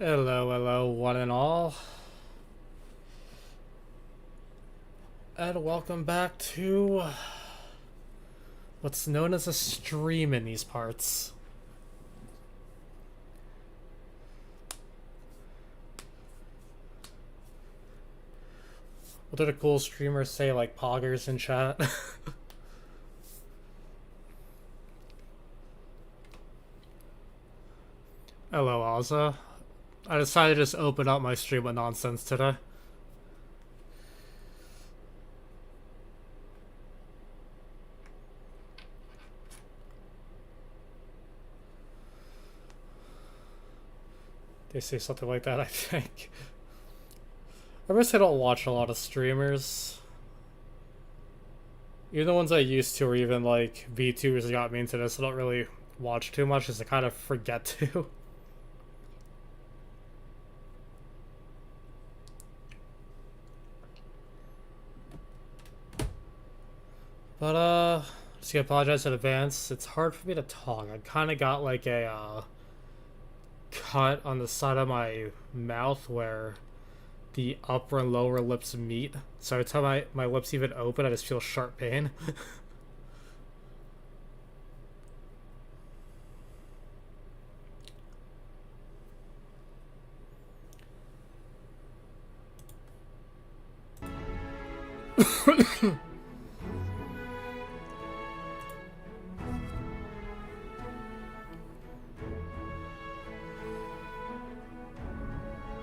Hello, hello, one and all. And welcome back to what's known as a stream in these parts. What did a cool streamer say, like poggers in chat? Hello, Ozza. I decided to just open up my stream with nonsense today. They say something like that, I think. I guess I don't watch a lot of streamers. Even the ones I used to, or even like VTubers got me into this, I don't really watch too much because I kind of forget to. But, just gonna apologize in advance. It's hard for me to talk. I kind of got like a, cut on the side of my mouth where the upper and lower lips meet. So every time my lips even open, I just feel sharp pain.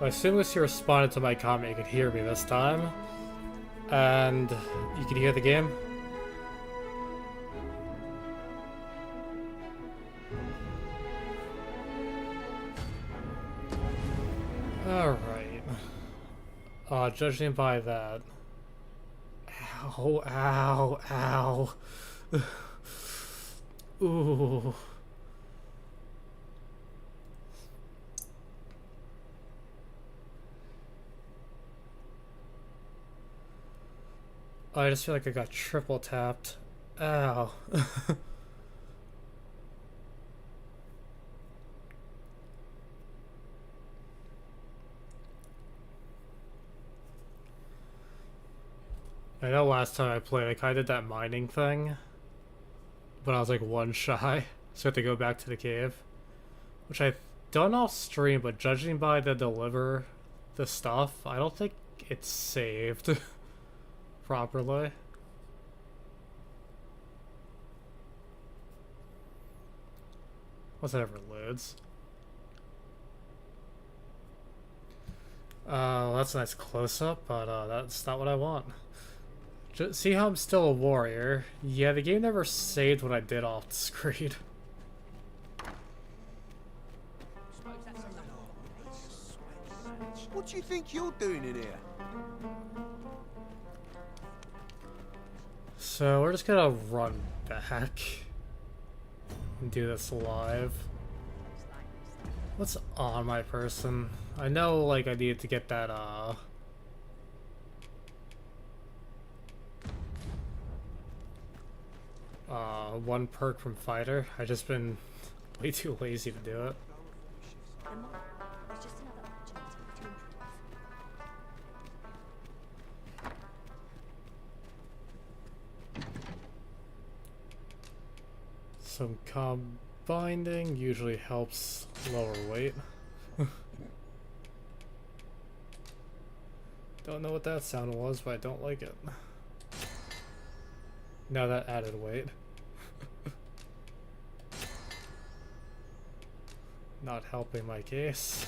As soon as you responded to my comment, you could hear me this time. And you could hear the game. Alright. Judging by that. Ow, ow, ow. Ooh. I just feel like I got triple tapped. Ow. I know last time I played, I kind of did that mining thing, but I was like one shy, so I had to go back to the cave, which I've done off stream, but judging by the deliver the stuff, I don't think it's saved properly. Once it ever loads. That's a nice close-up, but that's not what I want. Just see how I'm still a warrior? Yeah, the game never saved what I did off the screen. What do you think you're doing in here? So we're just gonna run back and do this live. What's on my person? I know, like, I needed to get that, one perk from fighter. I just been way too lazy to do it. Some comb binding usually helps lower weight. Don't know what that sound was, but I don't like it. Now that added weight. Not helping my case.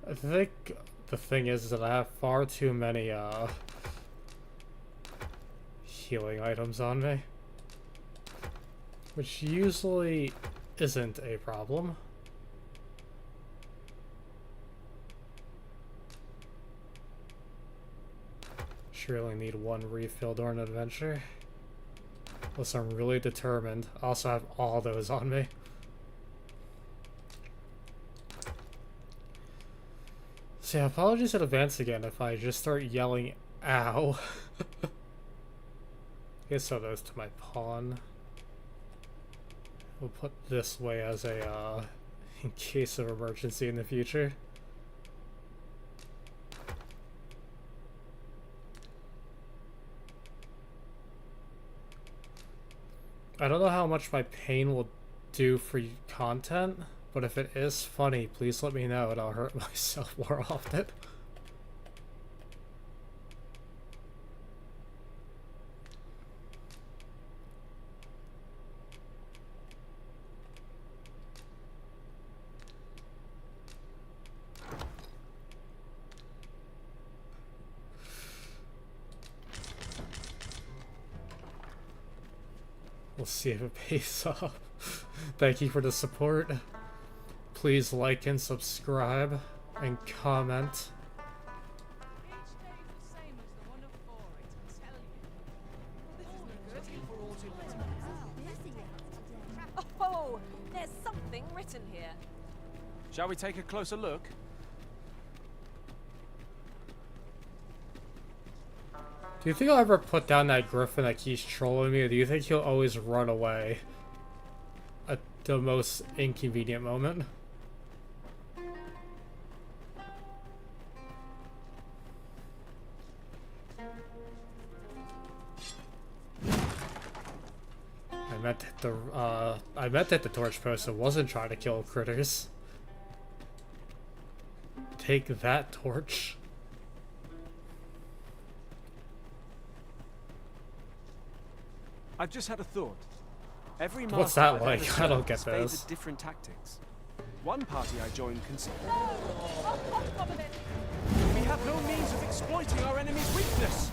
I think the thing is that I have far too many healing items on me, which usually isn't a problem. Surely need one refill during an adventure. Unless I'm really determined. I also have all those on me. So yeah, apologies in advance again if I just start yelling Ow. I guess sell those to my pawn. We'll put this way as a, in case of emergency in the future. I don't know how much my pain will do for content, but if it is funny, please let me know and I'll hurt myself more often. We'll see if it pays off. Thank you for the support. Please like and subscribe and comment. Oh, there's something written here. Shall we take a closer look? Do you think I'll ever put down that griffin that keeps trolling me, or do you think he'll always run away at the most inconvenient moment? I meant that the torch person wasn't trying to kill critters. Take that, torch. I've just had a thought. Every What's master that I've like? ever I don't served get has favored those. different tactics. One party I joined considered. We have no means of exploiting our enemy's weakness.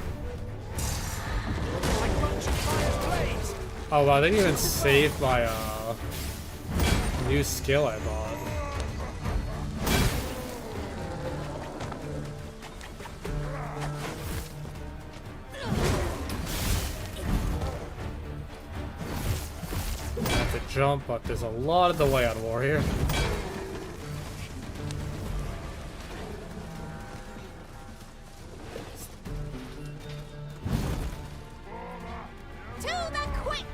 Like bunch of fire's blades. Oh wow, they didn't even save my new skill I bought. I have to jump, but there's a lot of delay on warrior. To the quick!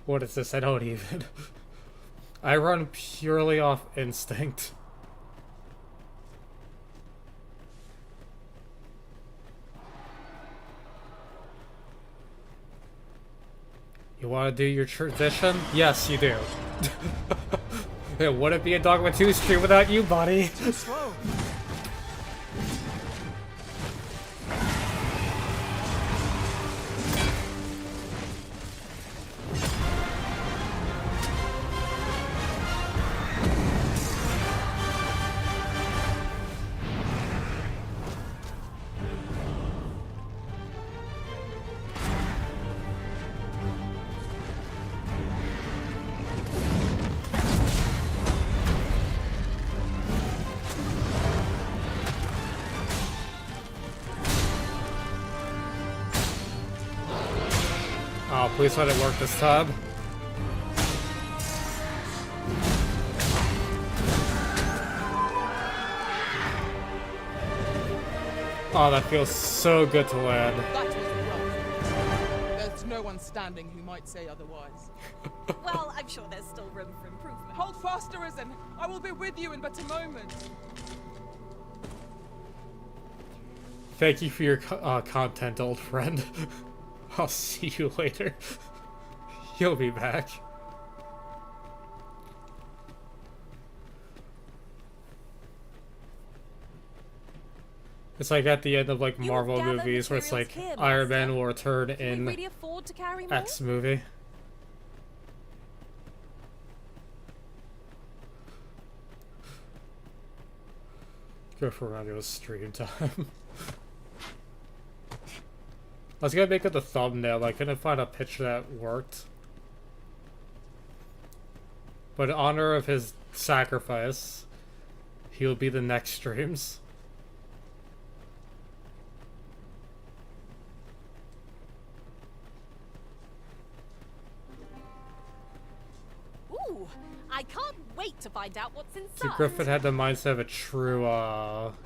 What is this? I don't even. I run purely off instinct. You want to do your tradition? Yes, you do. It wouldn't be a Dogma 2 stream without you, buddy. Too slow. Oh, please let it work this time. Oh, that feels so good to land. That was rough. There's no one standing who might say otherwise. Well, I'm sure there's still room for improvement. Hold fast, Arisen. I will be with you in but a moment. Thank you for your content, old friend. I'll see you later. You'll be back. It's like at the end of like You Marvel gather movies where it's like materials here, Iron Man Master. will return Can we in really afford to carry more? X movie. Go for radio stream time. I was gonna make it the thumbnail, but I couldn't find a picture that worked. But in honor of his sacrifice, he'll be the next streams. I can't wait to find out what's See, inside. Griffin had the mindset of a true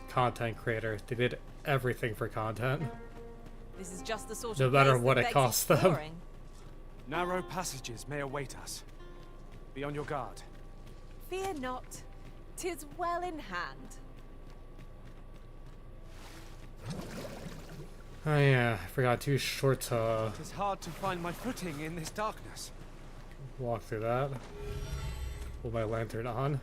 content creator. They did everything for content. This is just the sort No of matter place what that it begs costs them. exploring. Narrow passages may await us. Be on your guard. Fear not. 'Tis well in hand. Oh yeah, I forgot, too short to It is hard to find my footing in this darkness. walk through that. With my lantern on.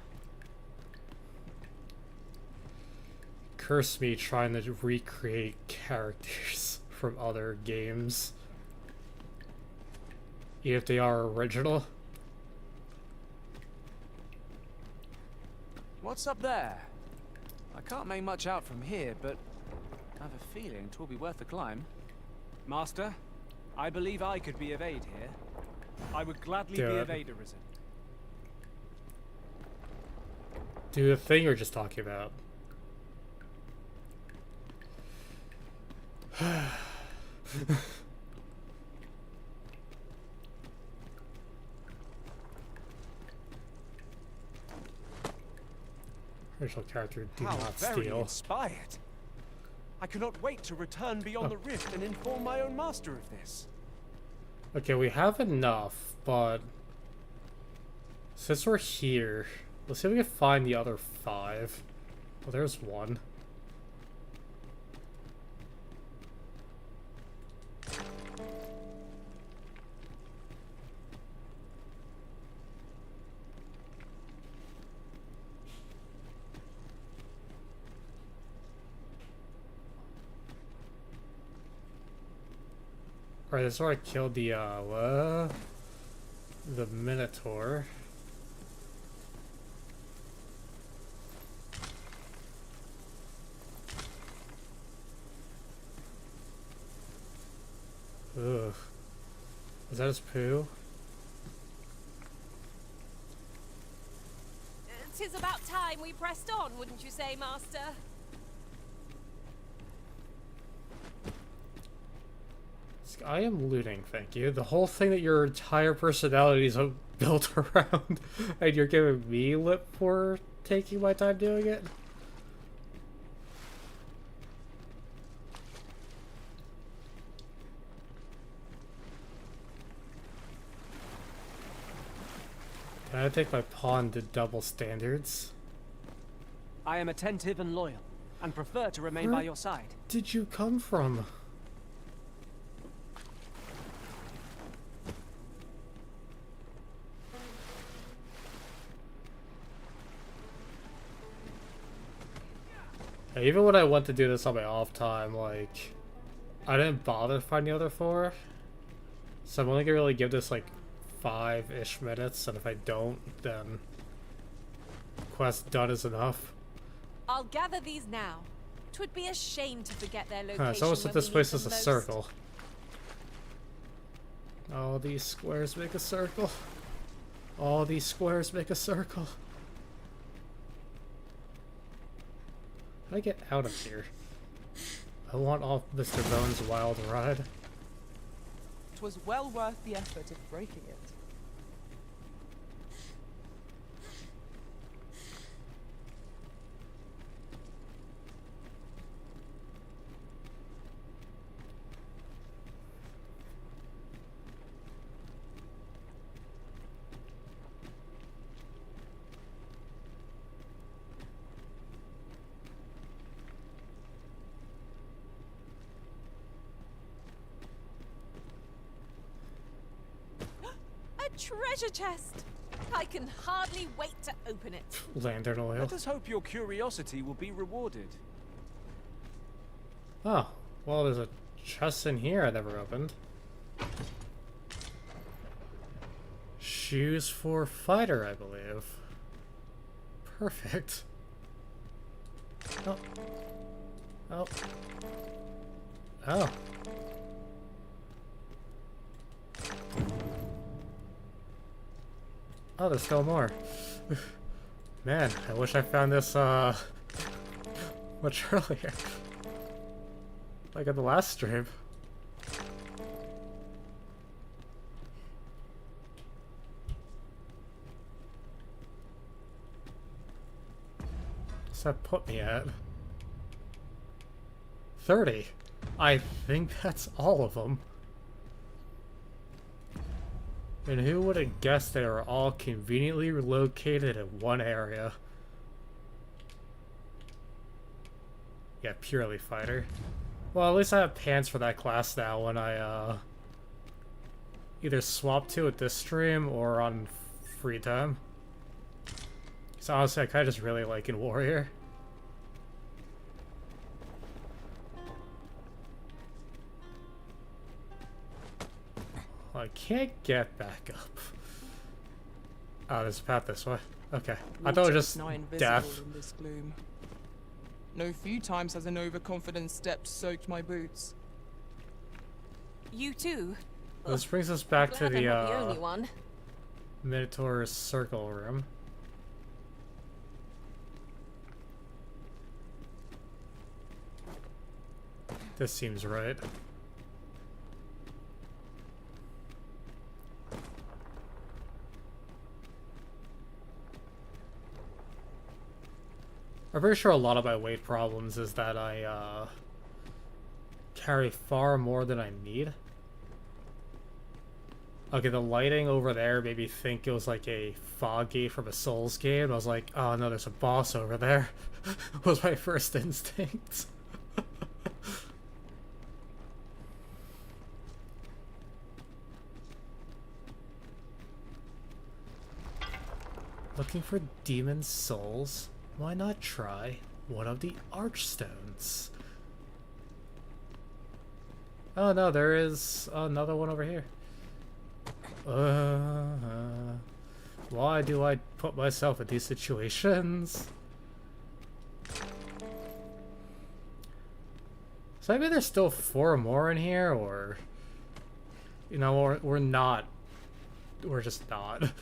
Curse me trying to recreate characters from other games. Even if they are original. What's up there? I can't make much out from here, but I have a feeling 'twill be worth the climb. Master, I believe I could be of aid here. I would gladly Do be it. of aid, Arisen. Do the thing you're just talking about. Original character, do How not very steal. inspired. I cannot wait to return beyond the rift and inform my own master of this. Okay, we have enough, but since we're here, let's see if we can find the other 5. Well, there's one. Alright, that's where I killed the Minotaur. Ugh. Is that his poo? 'Tis about time we pressed on, wouldn't you say, Master? I am looting, thank you. The whole thing that your entire personality is built around, and you're giving me lip for taking my time doing it? Can I take my pawn to double standards? I am attentive and loyal, and prefer to remain Where by your side. did you come from? Even when I went to do this on my off time, like, I didn't bother finding the other 4. So I'm only gonna really give this like 5-ish minutes, and if I don't, then quest done is enough. I'll gather these now. 'Twould be a shame to forget their location. It's almost when like this we place need is a them most. circle. All these squares make a circle. All these squares make a circle. How do I get out of here? I want off Mr. Bones' wild ride. 'Twas well worth the effort of breaking it. A treasure chest! I can hardly wait to open it. Lantern oil. Let us hope your curiosity will be rewarded. Oh, well, there's a chest in here I never opened. Shoes for fighter, I believe. Perfect. Oh. Oh. Oh. Oh, there's still more. Man, I wish I found this, much earlier. Like in the last stream. What's that put me at? 30. I think that's all of them. And who would have guessed they were all conveniently located in one area? Yeah, purely fighter. Well, at least I have pants for that class now when I either swap to it this stream or on free time. So honestly, I kind of just really like in Warrior. I can't get back up. Oh, there's a path this way. Okay. I thought it was just Now invisible death. in this gloom. No few times has an overconfident step soaked my boots. You too? This brings us back to Glad the, I'm not the only one. Minotaur's circle room. This seems right. I'm pretty sure a lot of my weight problems is that I carry far more than I need. Okay, the lighting over there made me think it was like a fog gate from a Souls game. I was like, oh no, there's a boss over there. Was my first instinct. Looking for demon souls? Why not try one of the archstones? Oh no, there is another one over here. Why do I put myself in these situations? So maybe there's still 4 more in here, or... You know, we're not... We're just not.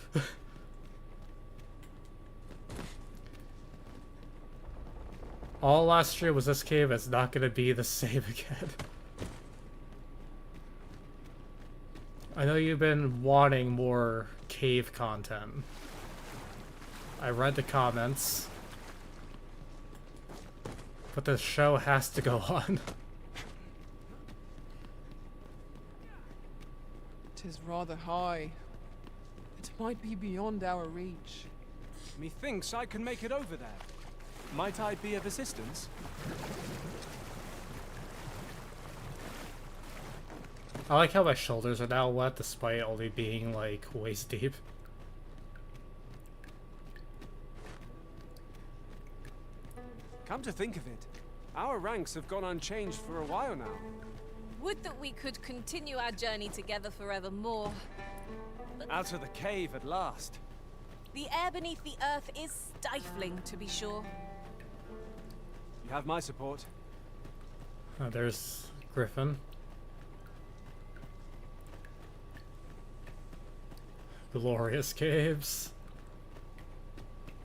All last year was this cave, it's not gonna be the same again. I know you've been wanting more cave content. I read the comments. But the show has to go on. 'Tis rather high. It might be beyond our reach. Methinks I can make it over there. Might I be of assistance? I like how my shoulders are now wet despite only being like waist deep. Come to think of it, our ranks have gone unchanged for a while now. Would that we could continue our journey together forevermore. Out of the cave at last. The air beneath the earth is stifling, to be sure. You have my support. Oh, there's Griffin. Glorious caves.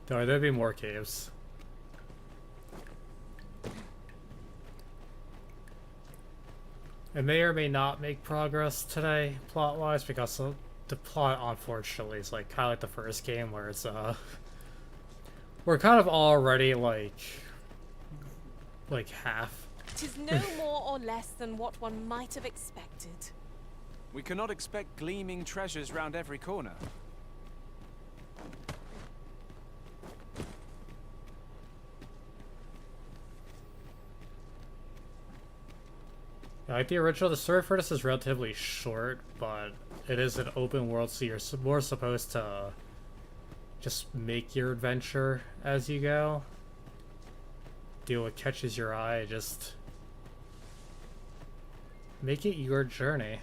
There'll be more caves. It may or may not make progress today, plot-wise, because the plot, unfortunately, is like kind of like the first game, where it's we're kind of already like half. 'Tis no more or less than what one might have expected. We cannot expect gleaming treasures round every corner. Like the original, the story for this is relatively short, but it is an open world, so you're more supposed to just make your adventure as you go. Do what catches your eye, just make it your journey.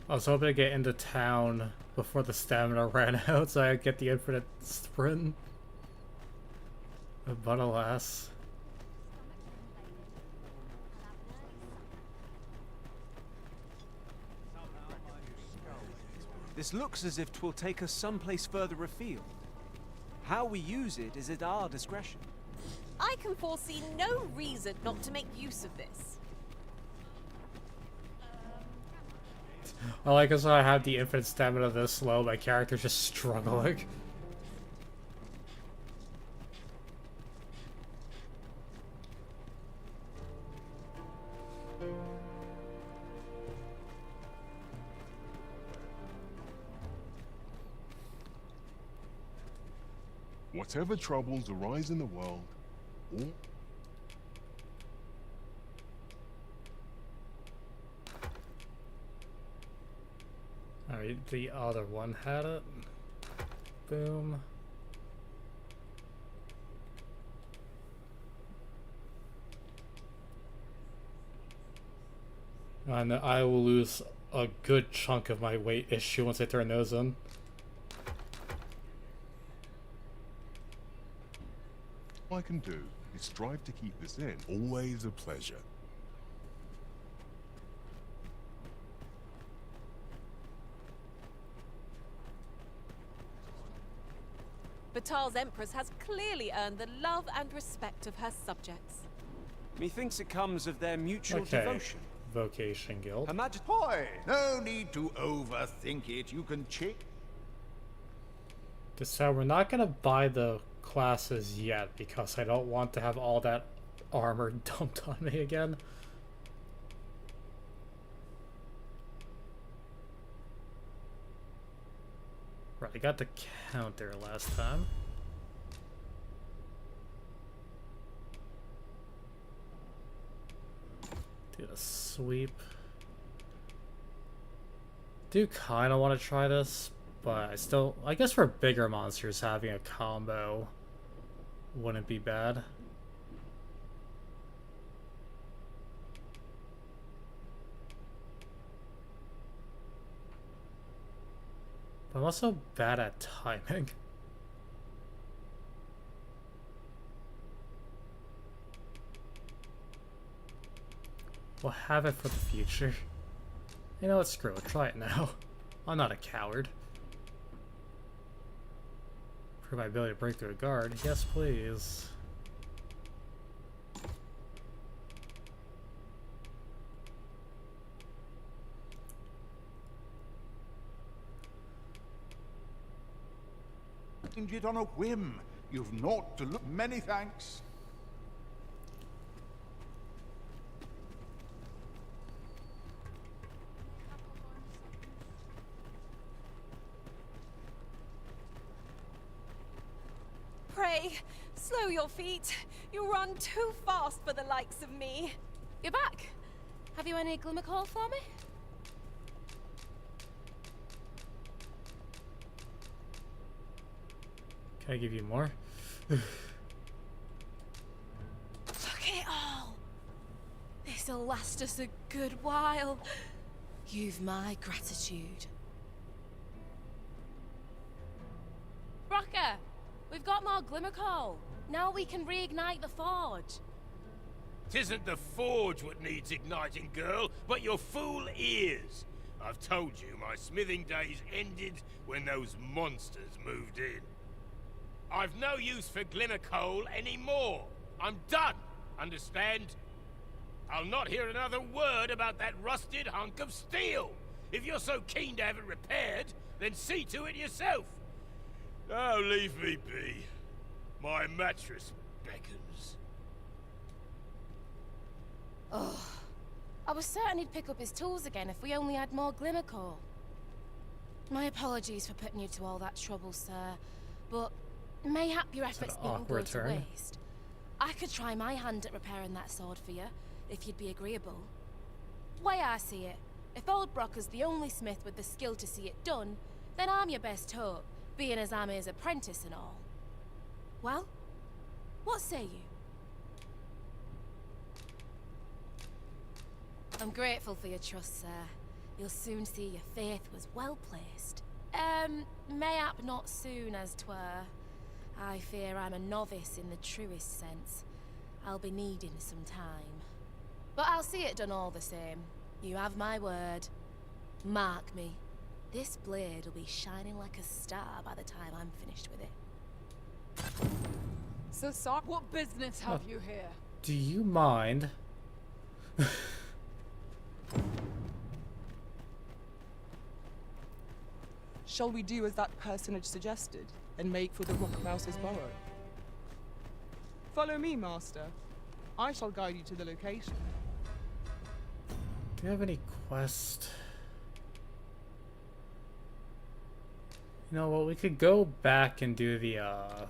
I was hoping to get into town before the stamina ran out so I could get the infinite sprint. But alas. This looks as if 'twill take us someplace further afield. How we use it is at our discretion. I can foresee no reason not to make use of this. I like as I have the infinite stamina this low, my character's just struggling. Whatever troubles arise in the world, all Alright, the other one had it. Boom. And I will lose a good chunk of my weight issue once I turn those in. I can do is strive to keep this in. Always a pleasure. Batal's Empress has clearly earned the love and respect of her subjects. Methinks it comes of their mutual Okay. devotion. Vocation Guild. Her Majesty. Hoy! No need to overthink it. You can check. So we're not gonna buy the classes yet because I don't want to have all that armor dumped on me again. Right, I got the counter last time. Do a sweep. Do kind of want to try this, but I guess for bigger monsters, having a combo wouldn't be bad. But I'm also bad at timing. We'll have it for the future. You know what, screw it, try it now. I'm not a coward. For my ability to break through a guard, yes please. Change it on a whim. You've naught to look. Many thanks. Pray, slow your feet. You run too fast for the likes of me. You're back. Have you any glimmer call for me? Can I give you more? Look at it all. This'll last us a good while. You've my gratitude. Brocker, we've got more glimmer coal. Now we can reignite the forge. Tisn't the forge what needs igniting, girl, but your fool ears. I've told you my smithing days ended when those monsters moved in. I've no use for glimmer coal anymore. I'm done, understand? I'll not hear another word about that rusted hunk of steel. If you're so keen to have it repaired, then see to it yourself. Oh, leave me be. My mattress beckons. Oh, I was certain he'd pick up his tools again if we only had more glimmer coal. My apologies for putting you to all that trouble, sir, but mayhap your efforts needn't go awkward to turn. waste. I could try my hand at repairing that sword for you, if you'd be agreeable. Way I see it, if old Brocker's the only smith with the skill to see it done, then I'm your best hope, being as I'm his apprentice and all. Well, what say you? I'm grateful for your trust, sir. You'll soon see your faith was well placed. Mayhap not soon as 'twere. I fear I'm a novice in the truest sense. I'll be needing some time. But I'll see it done all the same. You have my word. Mark me. This blade will be shining like a star by the time I'm finished with it. So sorry. What business have you here? Do you mind? Shall we do as that personage suggested and make for the Rock Mouse's burrow? Follow me, Master. I shall guide you to the location. Do you have any quest? You know what? We could go back and do the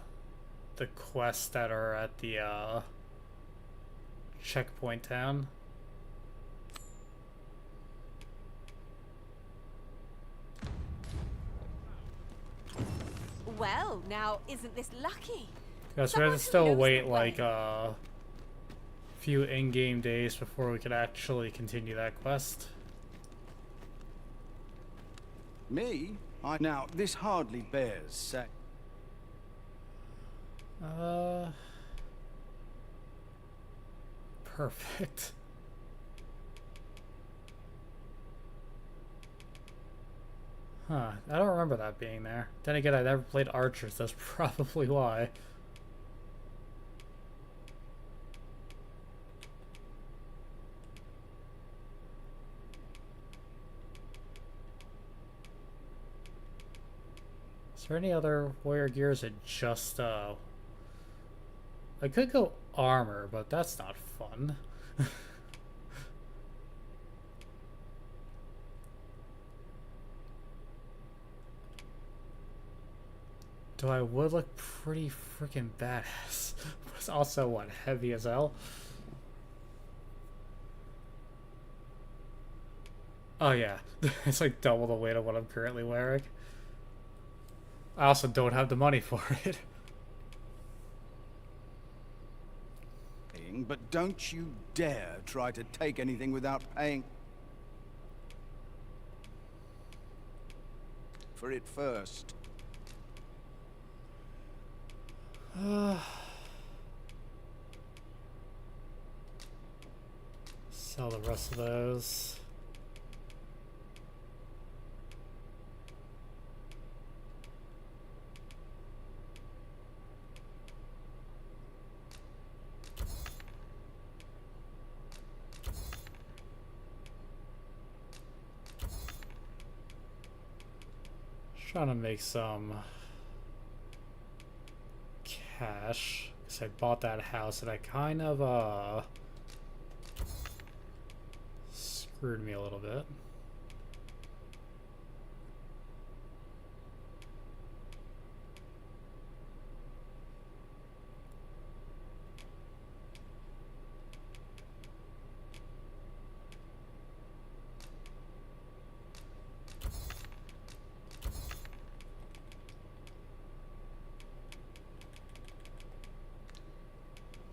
quests that are at the checkpoint town. Well, now, isn't this lucky? Because we have to still wait like a few in-game days before we could actually continue that quest. Me? Now, this hardly bears say. Perfect. Huh, I don't remember that being there. Then again, I never played Archers, that's probably why. Is there any other warrior gears that just, I could go armor, but that's not fun. Though I would look pretty freaking badass. But it's also, what, heavy as hell? Oh yeah, it's like double the weight of what I'm currently wearing. I also don't have the money for it. But don't you dare try to take anything without paying for it first. Sell the rest of those. Trying to make some cash because I bought that house and I kind of screwed me a little bit.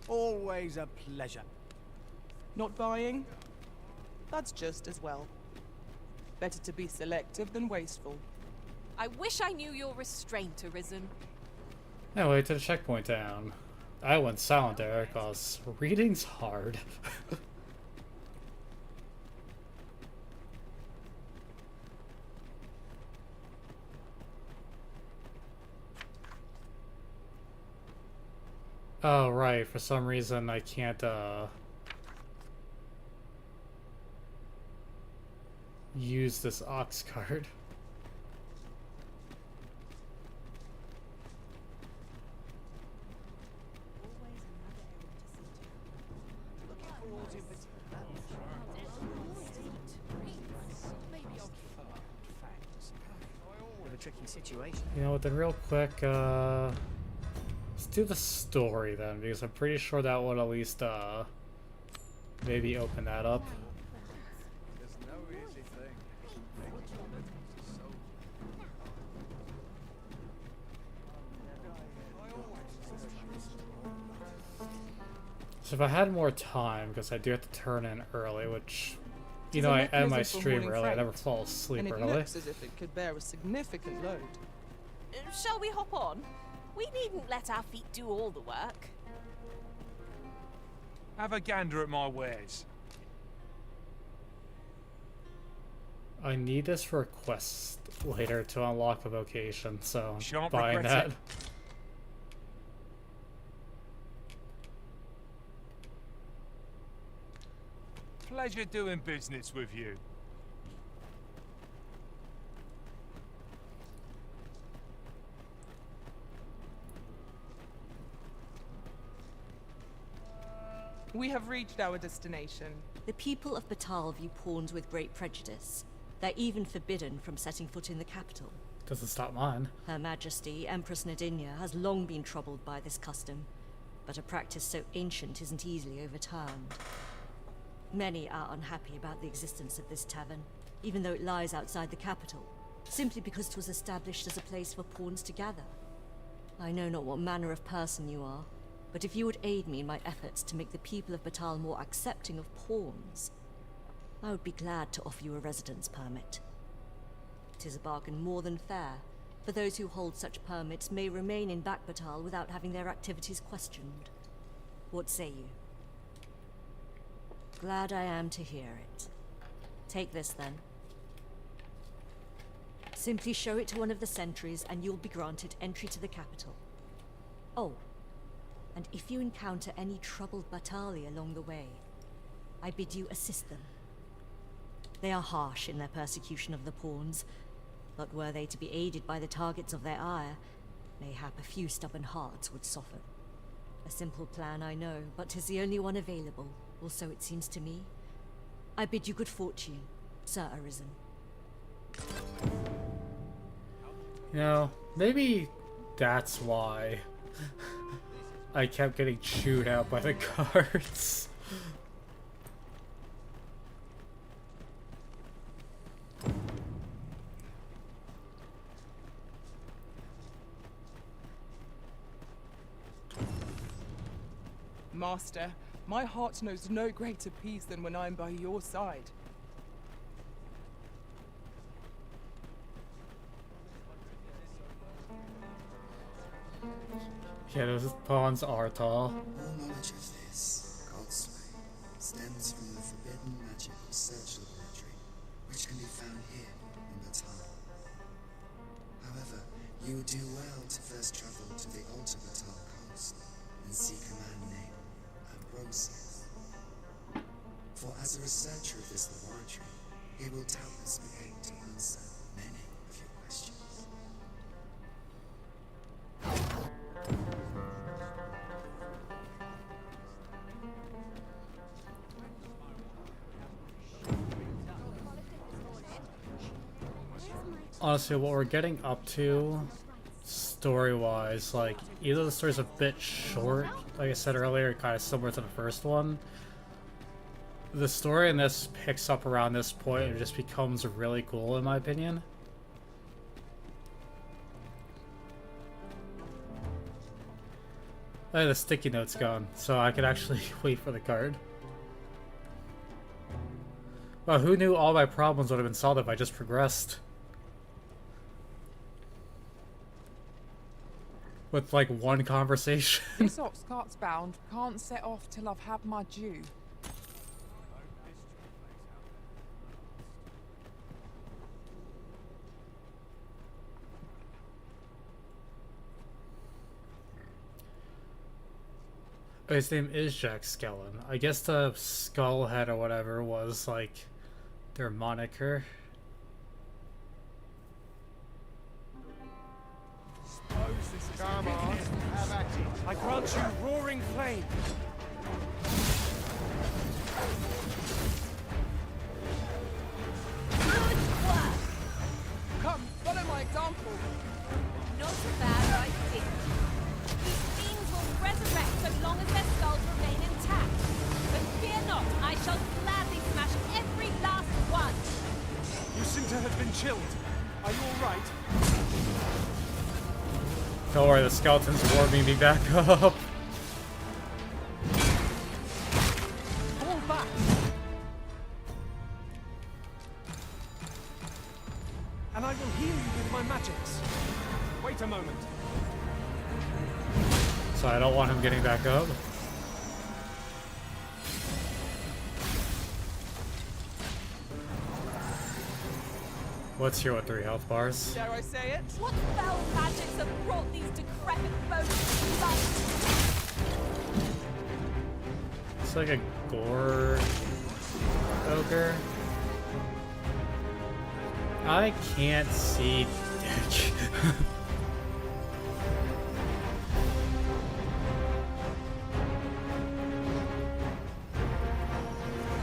Always a pleasure. Not buying? That's just as well. Better to be selective than wasteful. I wish I knew your restraint, Arisen. Anyway, to the checkpoint town. I went silent there because reading's hard. Oh, right. For some reason, I can't, use this ox card. Tricky situation. You know what, then real quick, let's do the story then, because I'm pretty sure that would at least, maybe open that up. There's no easy thing. So if I had more time, because I do have to turn in early, which, you Tis know, a I end my mechanism for stream holding early, I freight, never fall asleep and it early. looks as if it could bear a significant load. Shall we hop on? We needn't let our feet do all the work. Have a gander at my wares. I need this for a quest later to unlock a vocation, so Shan't buying regret that. it. Pleasure doing business with you. We have reached our destination. The people of Batal view pawns with great prejudice. They're even forbidden from setting foot in the capital. Doesn't stop mine. Her Majesty, Empress Nadinia, has long been troubled by this custom, but a practice so ancient isn't easily overturned. Many are unhappy about the existence of this tavern, even though it lies outside the capital, simply because it was established as a place for pawns to gather. I know not what manner of person you are, but if you would aid me in my efforts to make the people of Batal more accepting of pawns, I would be glad to offer you a residence permit. It is a bargain more than fair, for those who hold such permits may remain in Batal without having their activities questioned. What say you? Glad I am to hear it. Take this then. Simply show it to one of the sentries and you'll be granted entry to the capital. Oh, and if you encounter any troubled Batali along the way, I bid you assist them. They are harsh in their persecution of the pawns, but were they to be aided by the targets of their ire, mayhap a few stubborn hearts would soften. A simple plan, I know, but 'tis the only one available, or so it seems to me. I bid you good fortune, Sir Arisen. You know, maybe that's why I kept getting chewed out by the guards. Master, my heart knows no greater peace than when I am by your side. Yeah, those pawns are tall. All knowledge of this, God's way, stems from the forbidden magic research laboratory, which can be found here in Batal. However, you would do well to first travel to the Alta Batal coast and seek a man named Ambrosius. For as a researcher of this laboratory, he will doubtless be able to answer many of your questions. Honestly, what we're getting up to, story-wise, like, either the story's a bit short, like I said earlier, kind of similar to the first one. The story in this picks up around this point and it just becomes really cool, in my opinion. Hey, the sticky note's gone, so I could actually wait for the card. Well, who knew all my problems would have been solved if I just progressed? With, like, one conversation. This ox cart's bound. Can't set off till I've had my due. Oh, his name is Jack Skellin. I guess the Skullhead or whatever was, like, their moniker. Come on, have at it. I grant you roaring flame. Good work! Come, follow my example. Not a bad idea. These fiends will resurrect so long as their skulls remain intact. But fear not, I shall gladly smash every last one. You seem to have been chilled. Are you all right? Don't worry, the skeleton's warming me back up. Fall back. And I will heal you with my magics. Wait a moment. So I don't want him getting back up. What's your 3 health bars? Dare I say it? What foul magics have brought these decrepit bones to life? It's like a gore ogre. I can't see dick.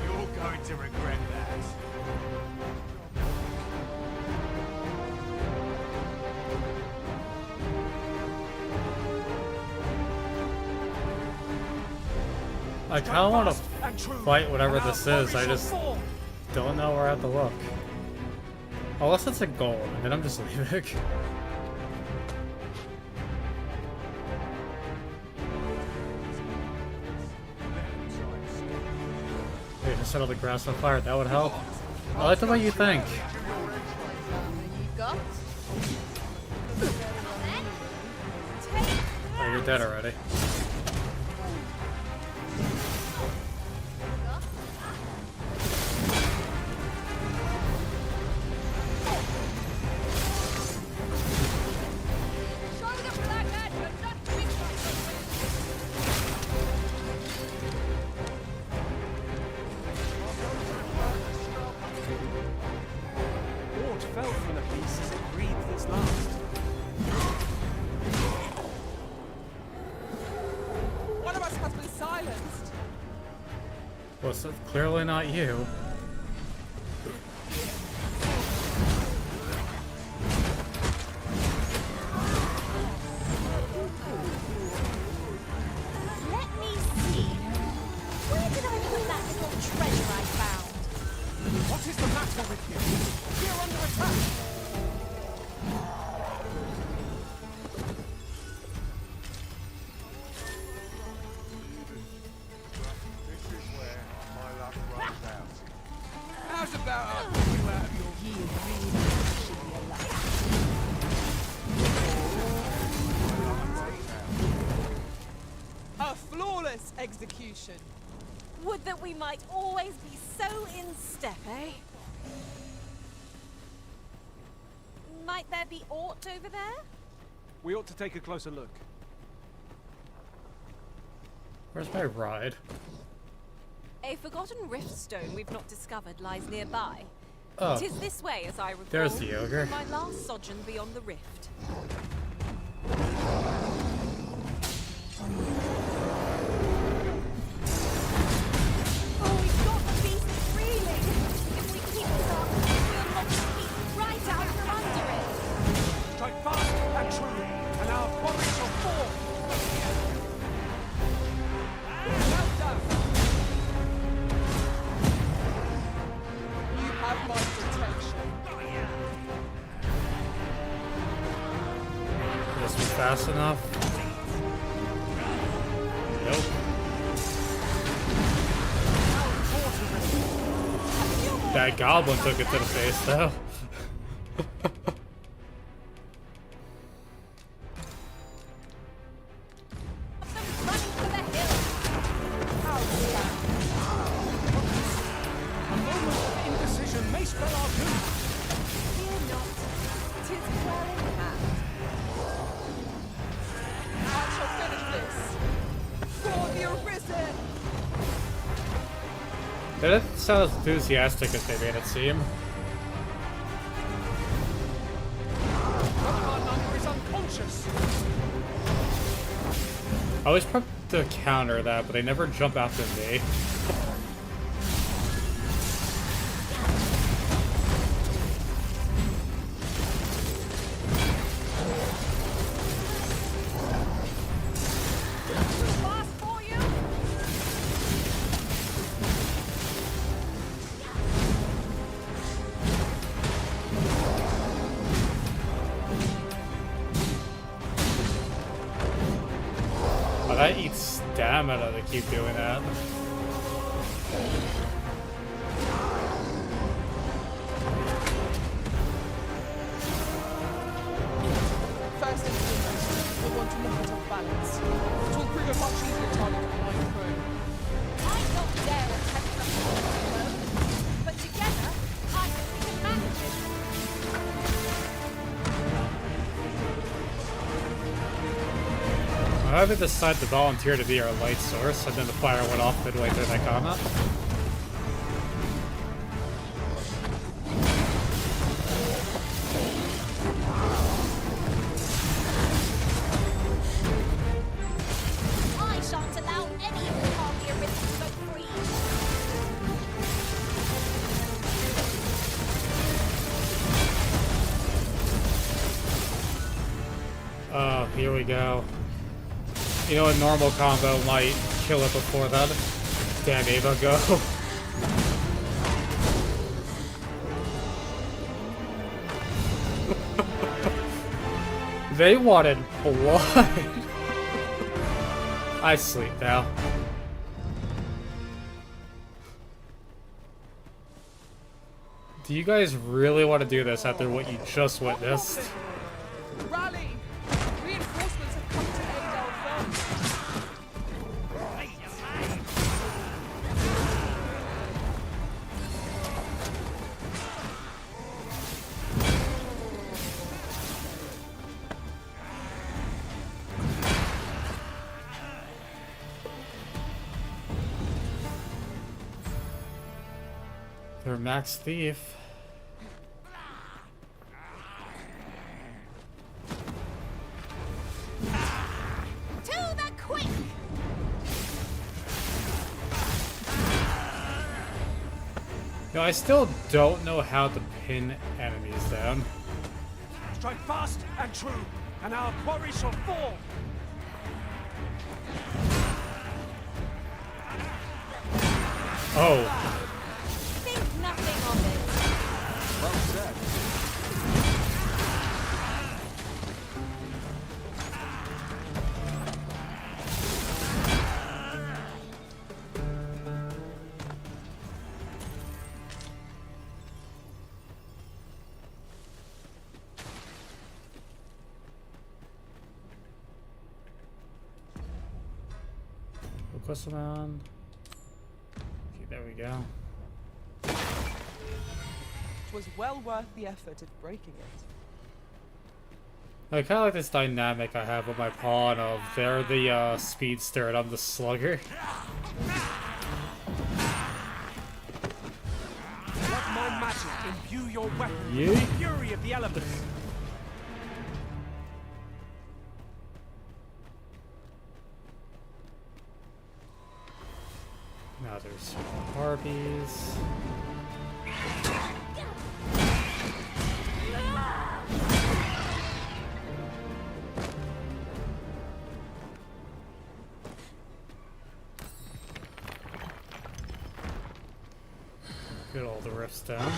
You're going to regret that. I kind of want to fight whatever this is, I just don't know where I have to look. Unless it's a gold, and then I'm just leaving. Hey, just set all the grass on fire, that would help. I like the way you think. Oh, you're dead already. Ward fell from the beast as it breathed its last. One of us has been silenced. Well, it's clearly not you. Let me see. Where did I put that little treasure I found? What is the matter with you? We're under attack. This is where my luck runs out. How's about I put you out of your A flawless execution. Would that we might always be so in step, eh? Might there be aught over there? We ought to take a closer look. Where's my ride? A forgotten rift stone we've not discovered lies nearby. Oh. 'Tis this way, as I recall. There's the ogre. from my last sojourn beyond the rift. Oh, we've got the beast reeling. If we keep this up, we'll knock the beast right out from under it. Strike fast and true, and our bodies shall fall. Well done. You have my protection. This be fast enough? Nope. That goblin took it to the face, though. Running for the hill. A moment of indecision may spell our doom. Fear not. 'Tis well in hand. I shall finish this. For the arisen. They didn't sound as enthusiastic as they made it seem. Dogma is unconscious. I always prepped to counter that, but they never jump after me. Fast for you. Oh, that eats stamina to keep doing that. First and foremost, we'll want to knock it off balance. It will prove a much easier target for my crew. I don't dare attempt something alone, but together, I think we can manage it. Why did we decide to volunteer to be our light source, and then the fire went off midway through that comment? I shan't allow any who harm the arisen to go free. Oh, here we go. You know, a normal combo might kill it before that. Damn, Ava, go. They wanted blood. I sleep now. Do you guys really want to do this after what you just witnessed? Rally! Reinforcements have come to aid our friends. They're max thief. To the quick! No, I still don't know how to pin enemies down. Strike fast and true, and our quarry shall fall. Oh. Think nothing of it. Well said. Focus around. Okay, there we go. It was well worth the effort of breaking it. I kind of like this dynamic I have with my pawn of they're the speedster and I'm the slugger. Let my magic imbue your weapon Yeah. with the fury of the elements. Now there's harpies. Get all the rifts down.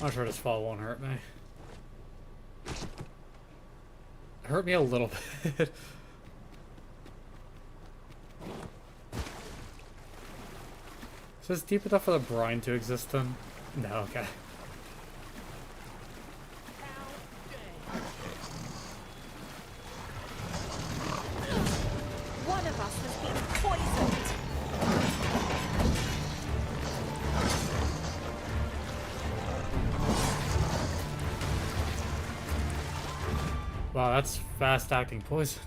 I'm sure this fall won't hurt me. It hurt me a little bit. Is this deep enough for the brine to exist in? No, okay. One of us has been poisoned. Wow, that's fast-acting poison.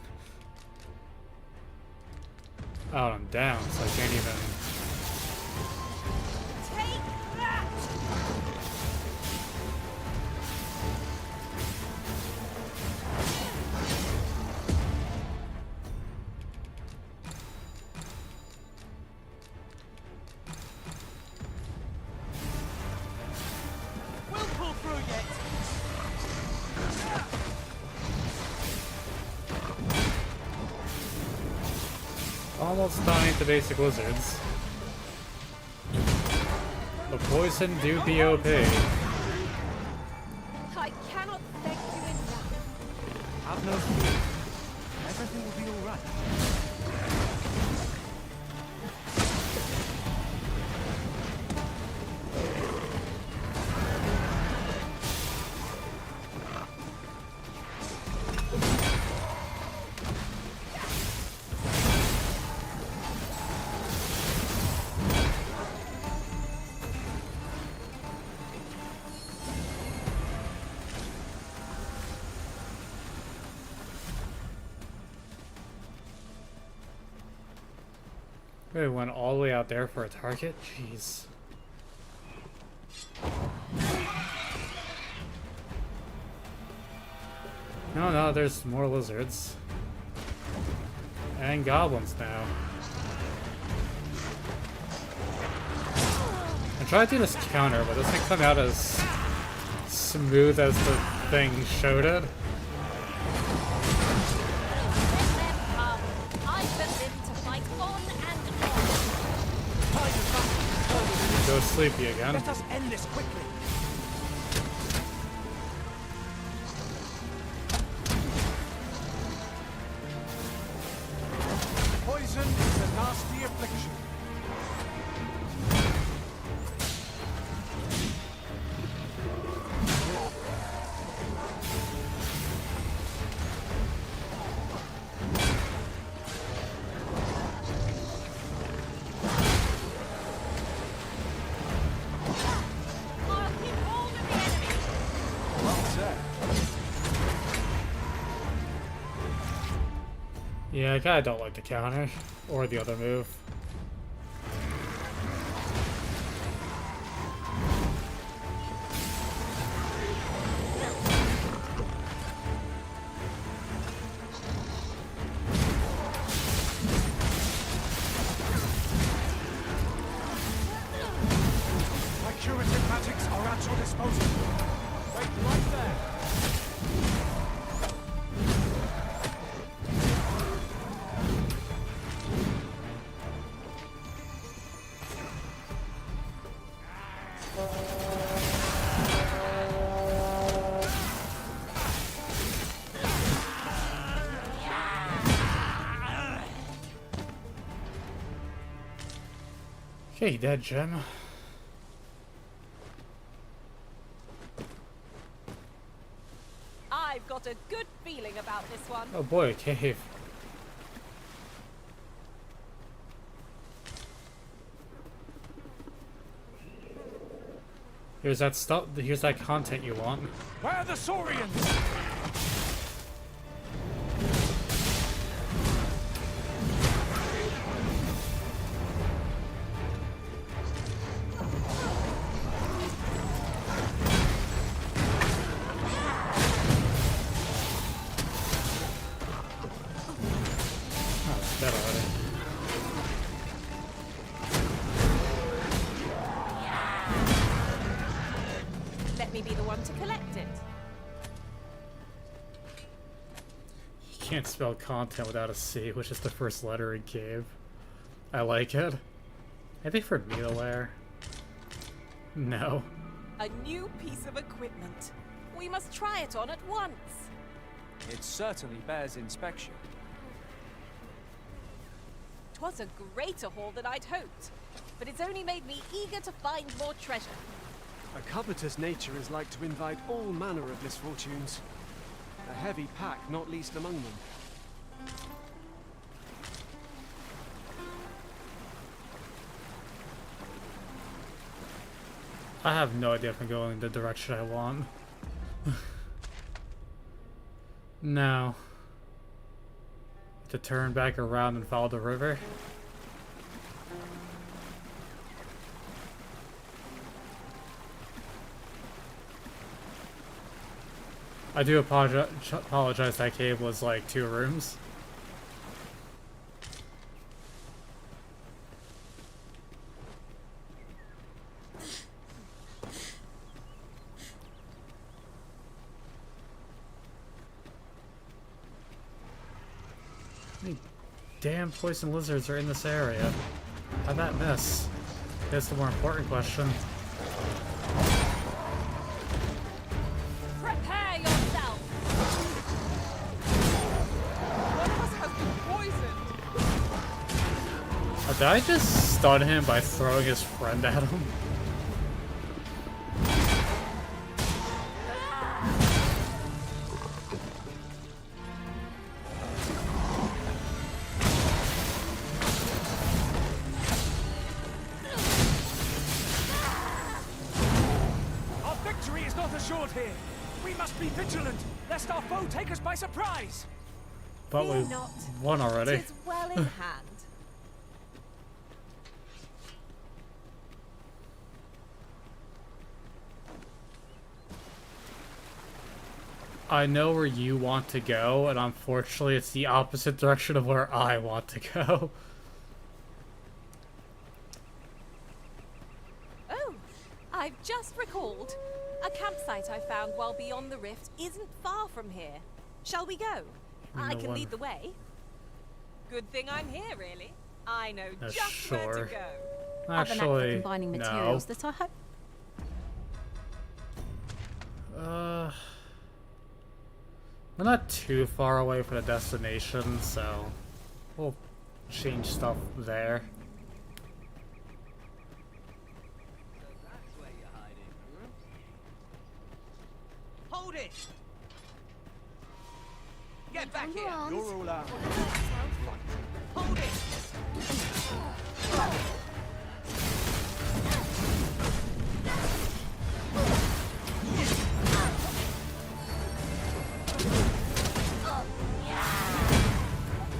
Oh, I'm down, so I can't even... Take that! We'll pull through yet. Almost dying to basic lizards. The poison do be OP. I cannot thank you enough. Have no fear. Everything will be all right. Really went all the way out there for a target? Jeez. No, there's more lizards. And goblins now. I tried to do this counter, but it doesn't come out as smooth as the thing showed it. Go sleepy again. Let us end this quickly. Poison is a nasty affliction. Yeah, I kinda don't like the counter, or the other move. My curative magics are at your disposal. Wait right there. Okay, dead gem. I've got a good feeling about this one. Oh boy, a cave. Here's that stuff. Here's that content you want. Where are the Saurians? Dead already. Let me be the one to collect it. You can't spell content without a C, which is the first letter in cave. I like it. Anything for mealware? No. A new piece of equipment. We must try it on at once. It certainly bears inspection. 'Twas a greater haul than I'd hoped, but it's only made me eager to find more treasure. A covetous nature is like to invite all manner of misfortunes. A heavy pack not least among them. I have no idea if I'm going the direction I want. No. To turn back around and follow the river. I do apologize that cave was like 2 rooms. Damn poison lizards are in this area. How'd that miss? That's the more important question. Prepare yourself! One of us has been poisoned! Did I just stun him by throwing his friend at him? Here. We must be vigilant, lest our foe take us by surprise. But we won already. Tis well in hand. I know where you want to go, and unfortunately it's the opposite direction of where I want to go. Oh, I've just recalled. A campsite I found while beyond the rift isn't far from here. Shall we go? I can lead the way. Good thing I'm here, really. I know just where to go. Actually, combining no. materials that I hope. We're not too far away from the destination, so we'll change stuff there. Hold it! Get back here! You're all out. Hold it!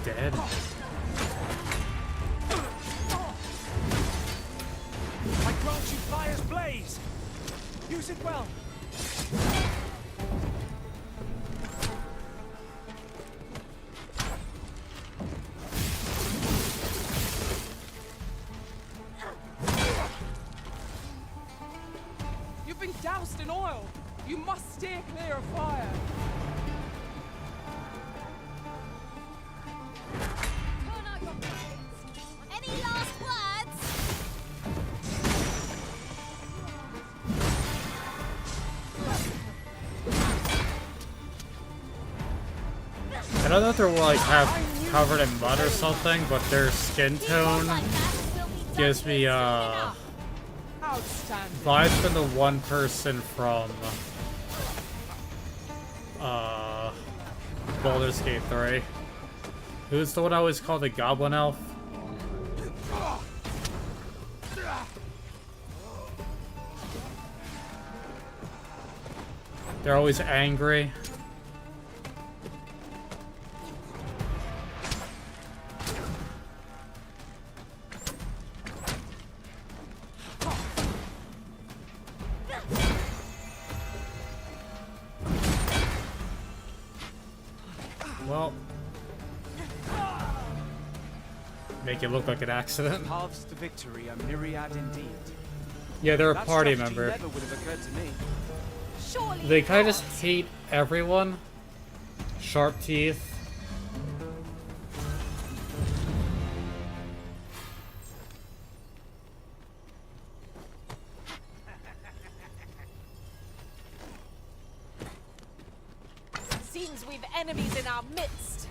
Dead. I grant you fire's blaze! Use it well! You've been doused in oil. You must steer clear of fire. Turn out your pockets. Any last words? I don't know if they're like half covered in mud or something, but their skin tone gives me vibes from the one person from Baldur's Gate 3. Who's the one I always called the Goblin Elf? They're always angry. Well, make it look like an accident. Paths to victory are myriad indeed. Yeah, they're a That party strategy member. never would have occurred to me. Surely They kind of not. just hate everyone. Sharp teeth. Seems we've enemies in our midst.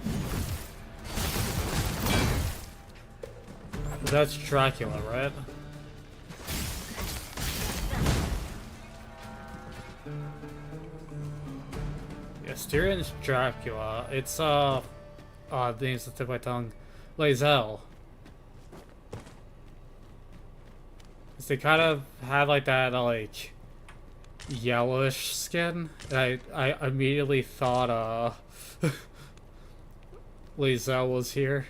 That's Dracula, right? Yeah, Styrian's Dracula. It's the name's the tip of my tongue. Lae'zel. They kind of had like that like yellowish skin. And I immediately thought Lae'zel was here.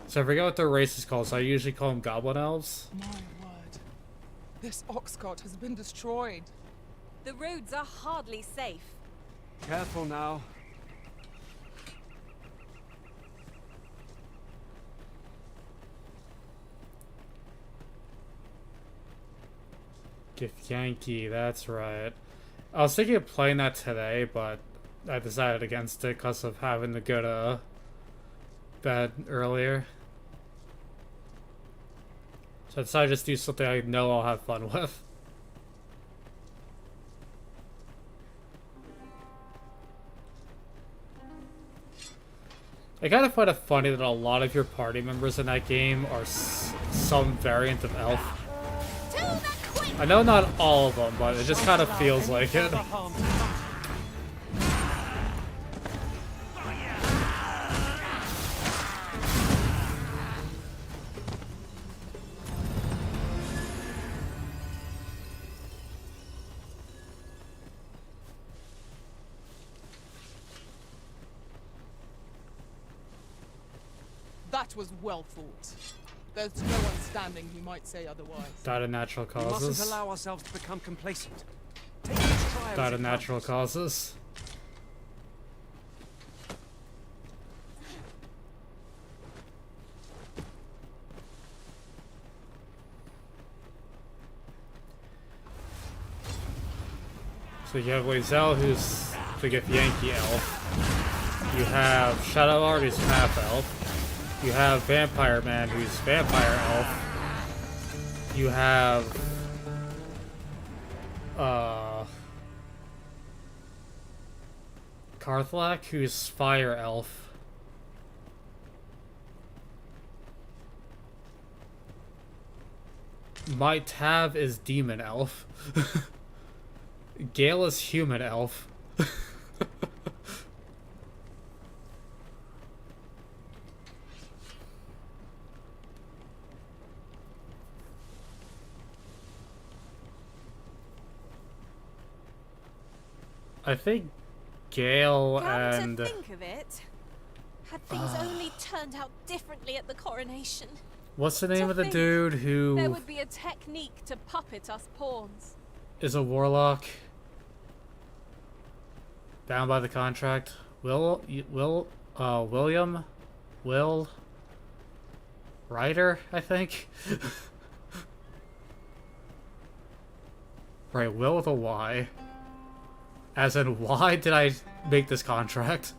So I forget what their race is called, so I usually call them Goblin Elves. My word. This ox cart has been destroyed. The roads are hardly safe. Careful now. Yankee, that's right. I was thinking of playing that today, but I decided against it because of having to go to bed earlier. So I decided to just do something I know I'll have fun with. I kind of find it funny that a lot of your party members in that game are some variant of elf. I know not all of them, but it just kind of feels like it. That was well fought. There's no one standing who might say otherwise. Died of natural We mustn't causes. allow ourselves to become complacent. Take fire Died as of it natural comes. causes. So you have Lae'zel, who's the Yankee elf. You have Shadow Art, who's half elf. You have Vampire Man, who's vampire elf. You have Karthlak, who's fire elf. My Tav is demon elf. Gale is human elf. I think Gale Come and to think of it, had things only turned out differently at the coronation, what's the name to of the think dude there who would be a technique to puppet us pawns. is a warlock bound by the contract? William Will Ryder, I think. Right, Will with a Y. As in, why did I make this contract?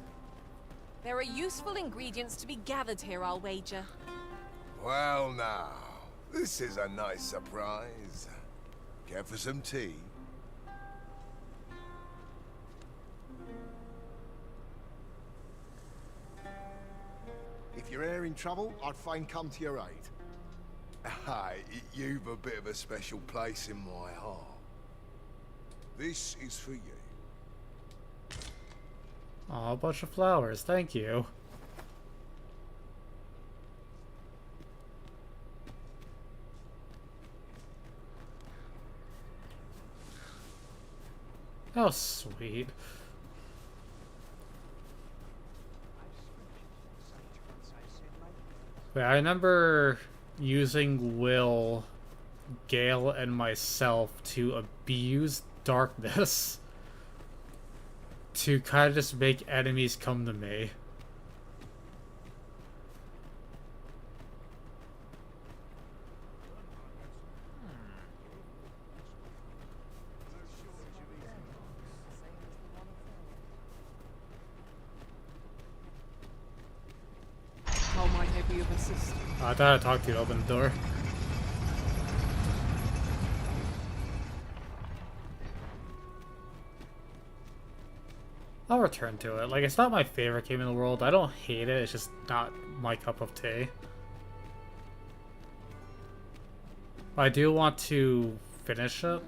There are useful ingredients to be gathered here, I'll wager. Well now, this is a nice surprise. Care for some tea? If you're e'er in trouble, I'd fain come to your aid. Aye, you've a bit of a special place in my heart. This is for you. Aw, a bunch of flowers, thank you. Oh, sweet. Wait, I remember using Will, Gale, and myself to abuse darkness to kind of just make enemies come to me. How might I be of assistance? I thought I talked to you, open the door. I'll return to it. Like, it's not my favorite game in the world. I don't hate it, it's just not my cup of tea. I do want to finish it.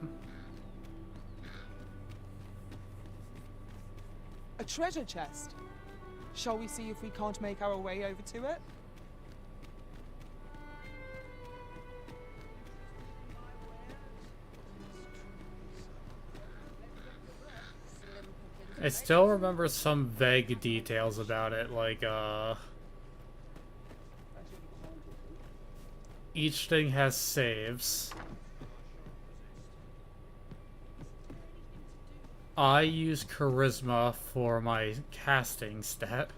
A treasure chest. Shall we see if we can't make our way over to it? I still remember some vague details about it, like, each thing has saves. I use charisma for my casting stat.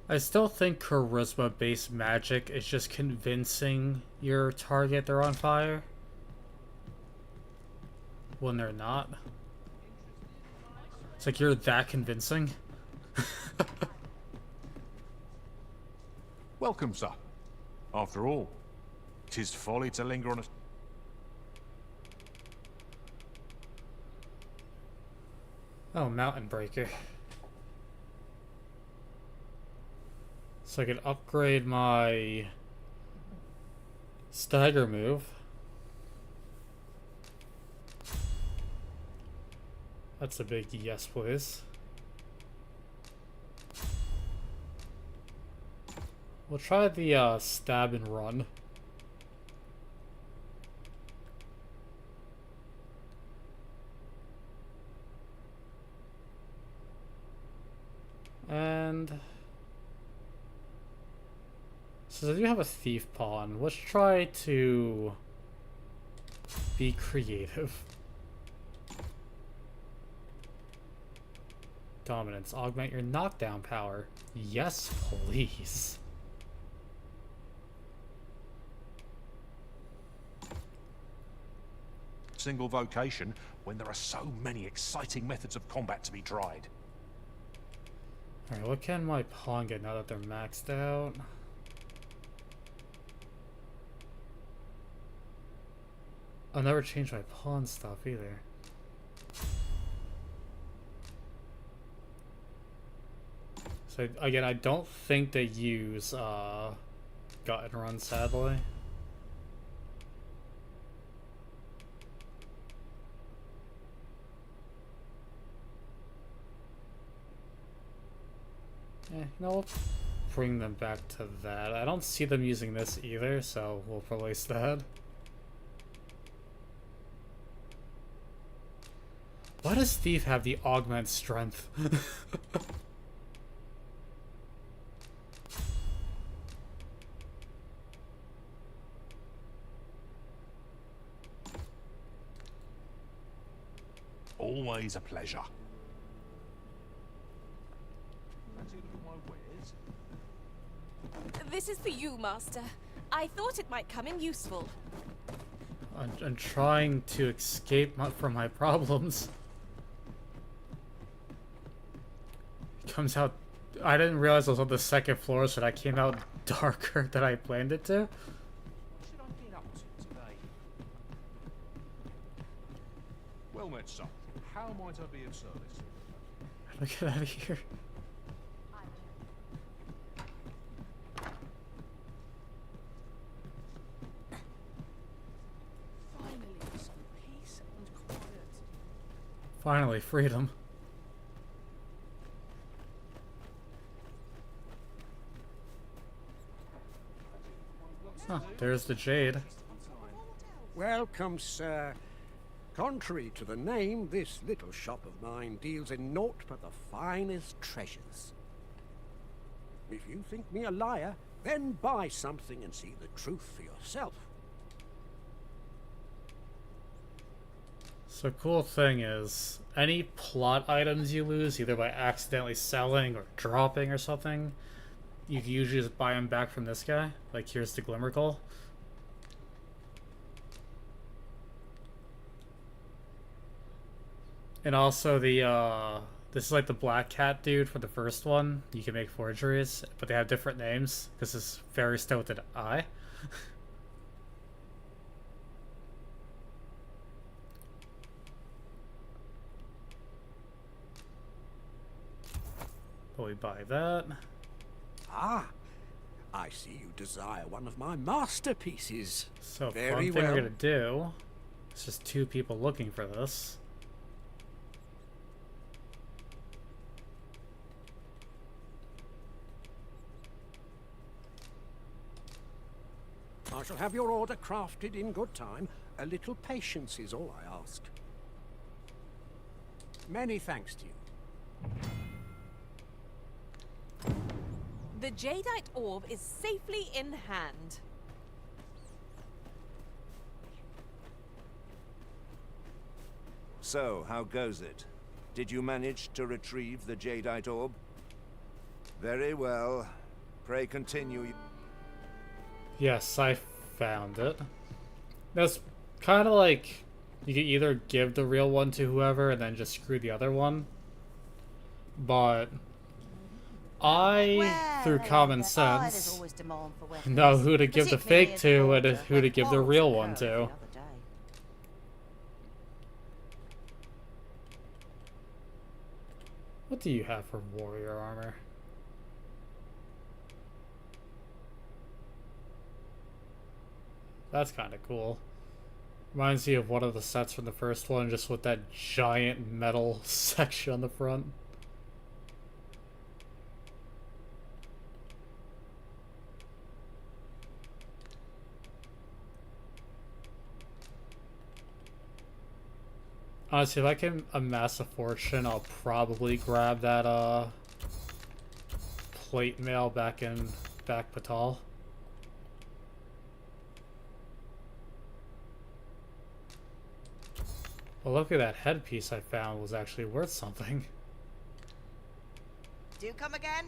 I still think charisma-based magic is just convincing your target they're on fire when they're not. It's like you're that convincing. Welcome, sir. After all, 'tis folly to linger on a... Oh, Mountain Breaker. So I can upgrade my stagger move. That's a big yes, please. We'll try the stab and run. And so I do have a thief pawn. Let's try to be creative. Dominance. Augment your knockdown power. Yes, please. Single vocation when there are so many exciting methods of combat to be tried. Alright, what can my pawn get now that they're maxed out? I'll never change my pawn stuff either. So again, I don't think they use gut and run, sadly. You know, we'll bring them back to that. I don't see them using this either, so we'll replace that. Why does Thief have the augment strength? Always a pleasure. This is for you, Master. I thought it might come in useful. I'm trying to escape from my problems. It comes out... I didn't realize I was on the second floor, so that came out darker than I planned it to. What should I get up to today? Well met, son. How might I be of service? How do I get out of here? Finally, freedom. Huh, there's the jade. Welcome, sir. Contrary to the name, this little shop of mine deals in naught but the finest treasures. If you think me a liar, then buy something and see the truth for yourself. So cool thing is, any plot items you lose, either by accidentally selling or dropping or something, you can usually just buy them back from this guy. Like, here's the Glimmer Coal. And also the, this is like the Black Cat dude for the first one. You can make forgeries, but they have different names. This is Fairy Stone with an I. But we buy that. Ah, I see you desire one of my masterpieces. So very one thing well. we're gonna do is just 2 people looking for this. I shall have your order crafted in good time. A little patience is all I ask. Many thanks to you. The jadeite orb is safely in hand. So, how goes it? Did you manage to retrieve the jadeite orb? Very well. Pray continue. Yes, I found it. That's kind of like you can either give the real one to whoever and then just screw the other one. But I, through common sense, know who to give the fake to and who to give the real one to. What do you have for warrior armor? That's kind of cool. Reminds me of one of the sets from the first one, just with that giant metal section on the front. Honestly, if I can amass a fortune, I'll probably grab that plate mail back in Patal. Well, look at that headpiece I found was actually worth something. Do come again?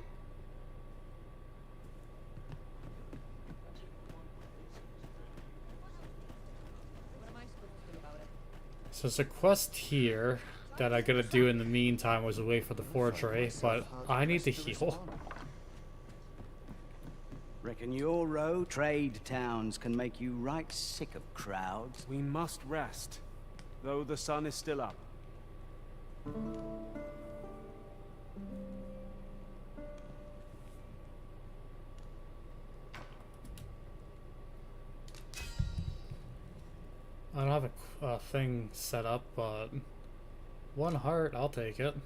So there's a quest here that I gotta do in the meantime was wait for the forgery, but I need to heal. Reckon your row trade towns can make you right sick of crowds. We must rest, though the sun is still up. I don't have a thing set up, but 1 heart, I'll take it.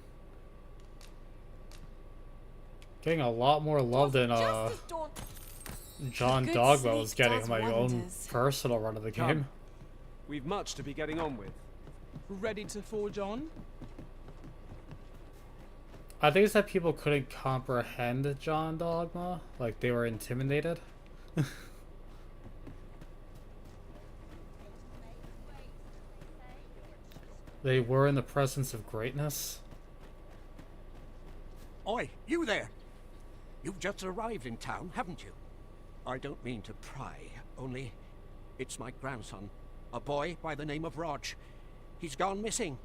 Getting a lot more love than John Dogma was getting in my own personal run of the game. Come. We've much to be getting on with. Ready to forge on? I think it's that people couldn't comprehend John Dogma, like they were intimidated. They were in the presence of greatness. Oi, you there! You've just arrived in town, haven't you? I don't mean to pry, only it's my grandson, a boy by the name of Rog. He's gone missing.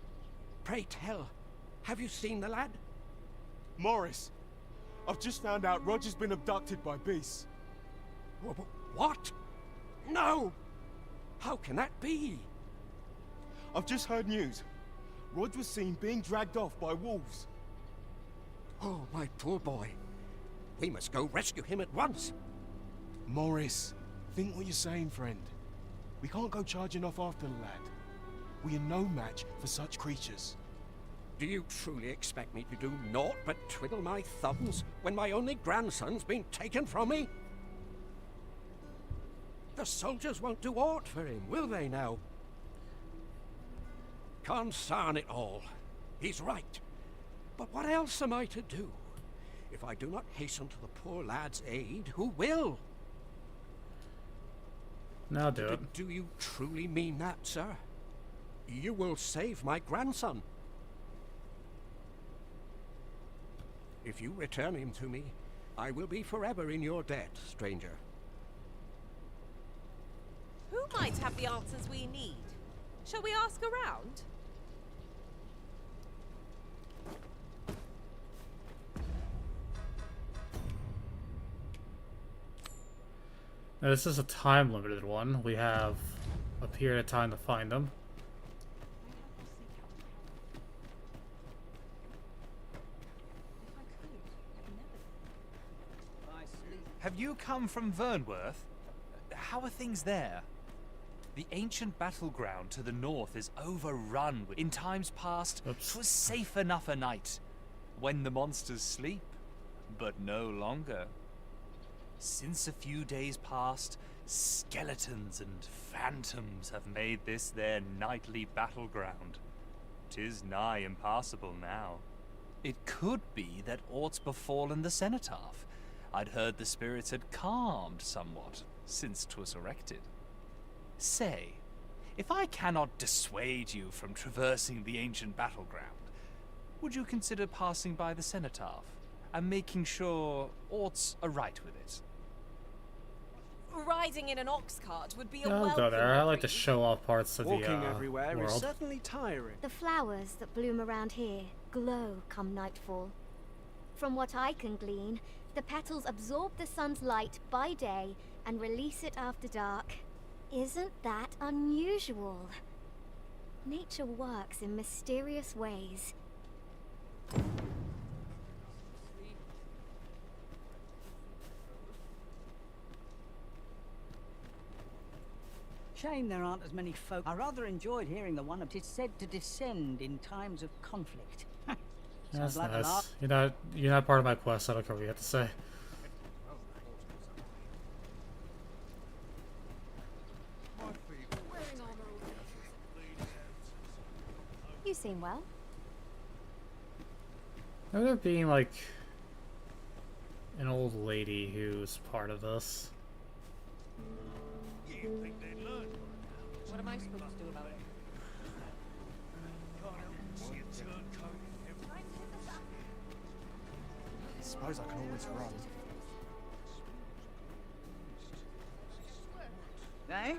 Pray tell, have you seen the lad? Morris, I've just found out Roger's been abducted by beasts. What? No! How can that be? I've just heard news. Rog was seen being dragged off by wolves. Oh, my poor boy. We must go rescue him at once. Morris, think what you're saying, friend. We can't go charging off after the lad. We are no match for such creatures. Do you truly expect me to do naught but twiddle my thumbs when my only grandson's been taken from me? The soldiers won't do aught for him, will they now? Consarn it all. He's right. But what else am I to do? If I do not hasten to the poor lad's aid, who will? Now do it. Do you truly mean that, sir? You will save my grandson. If you return him to me, I will be forever in your debt, stranger. Who might have the answers we need? Shall we ask around? Now, this is a time-limited one. We have a period of time to find them. Have you come from Vernworth? How are things there? The ancient battleground to the north is overrun. In times past, 'twas safe enough a night, when the monsters sleep, but no longer. Since a few days past, skeletons and phantoms have made this their nightly battleground. 'Tis nigh impassable now. It could be that aught's befallen the cenotaph. I'd heard the spirits had calmed somewhat since 'twas erected. Say, if I cannot dissuade you from traversing the ancient battleground, would you consider passing by the cenotaph and making sure aught's aright with it? Riding in an ox cart would be a I'll welcome. go there. I like to show off parts of Walking the everywhere world. is certainly tiring. The flowers that bloom around here glow come nightfall. From what I can glean, the petals absorb the sun's light by day and release it after dark. Isn't that unusual? Nature works in mysterious ways. Shame there aren't as many folk. I rather enjoyed hearing the one that is said to descend in times of conflict. That's Sounds like a nice. lot. You're not part of my quest. I don't care what you have to say. You You seem well. Remember there being like an old lady who's part of this. What am I supposed to do about it? I suppose I can always run. Eh?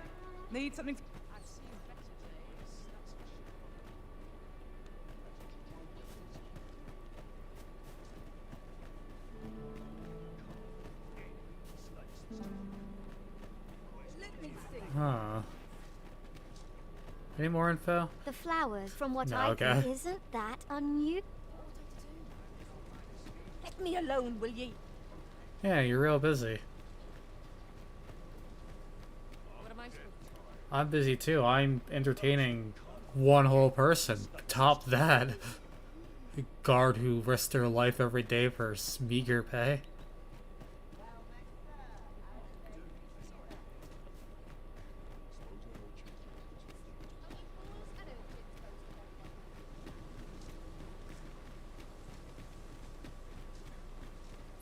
Need something? Huh. Any more info? The flowers, from what No, I okay. think, isn't that unusual? Let me alone, will ye? Yeah, you're real busy. What am I supposed to do? I'm busy too. I'm entertaining one whole person. Top that. A guard who risks their life every day for meager pay.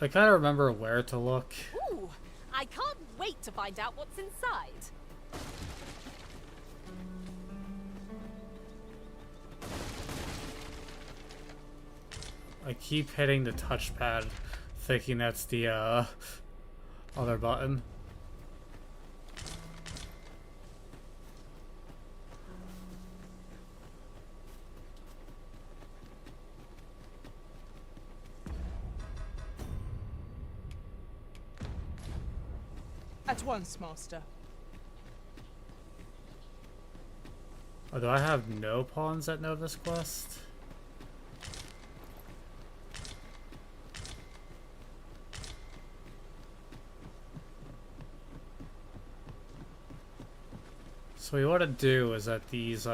I kind of remember where to look. Ooh, I can't wait to find out what's inside. I keep hitting the touchpad, thinking that's the other button. At once, Master. Oh, do I have no pawns at Novus Quest? So what we want to do is that these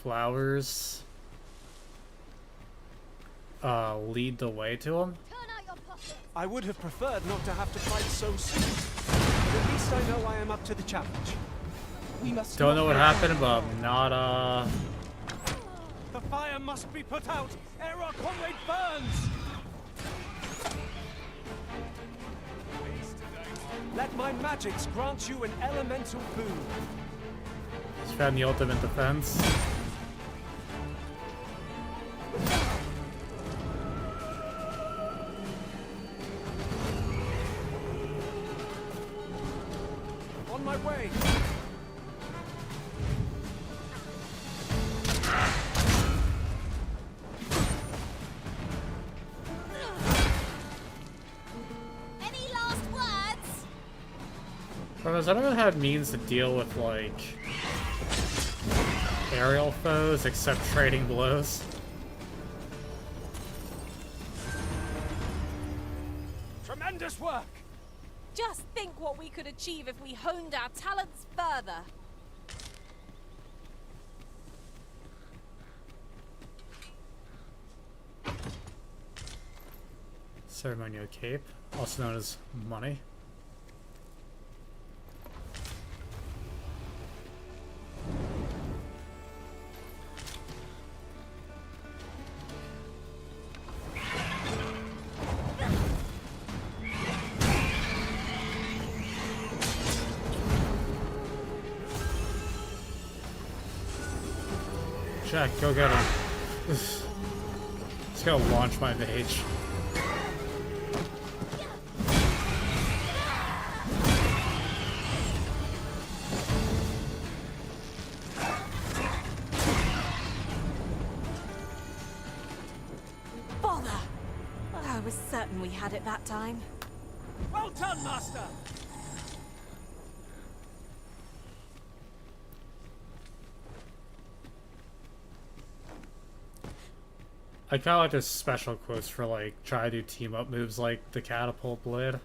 flowers lead the way to them. I would have preferred not to have to fight so soon. But at least I know I am up to the challenge. We must Don't know not what let happened, but I'm not The fire must be put out ere our comrade burns! Let my magics grant you an elemental boon. just found the ultimate defense. On my way. Any last words? Because I don't really have means to deal with like aerial foes except trading blows. Tremendous work! Just think what we could achieve if we honed our talents further. Ceremonial cape, also known as money. Jack, go get him. Just gotta launch my mage. Bother! I was certain we had it that time. Well done, Master! I kinda like those special quotes for like try to do team up moves like the catapult blade.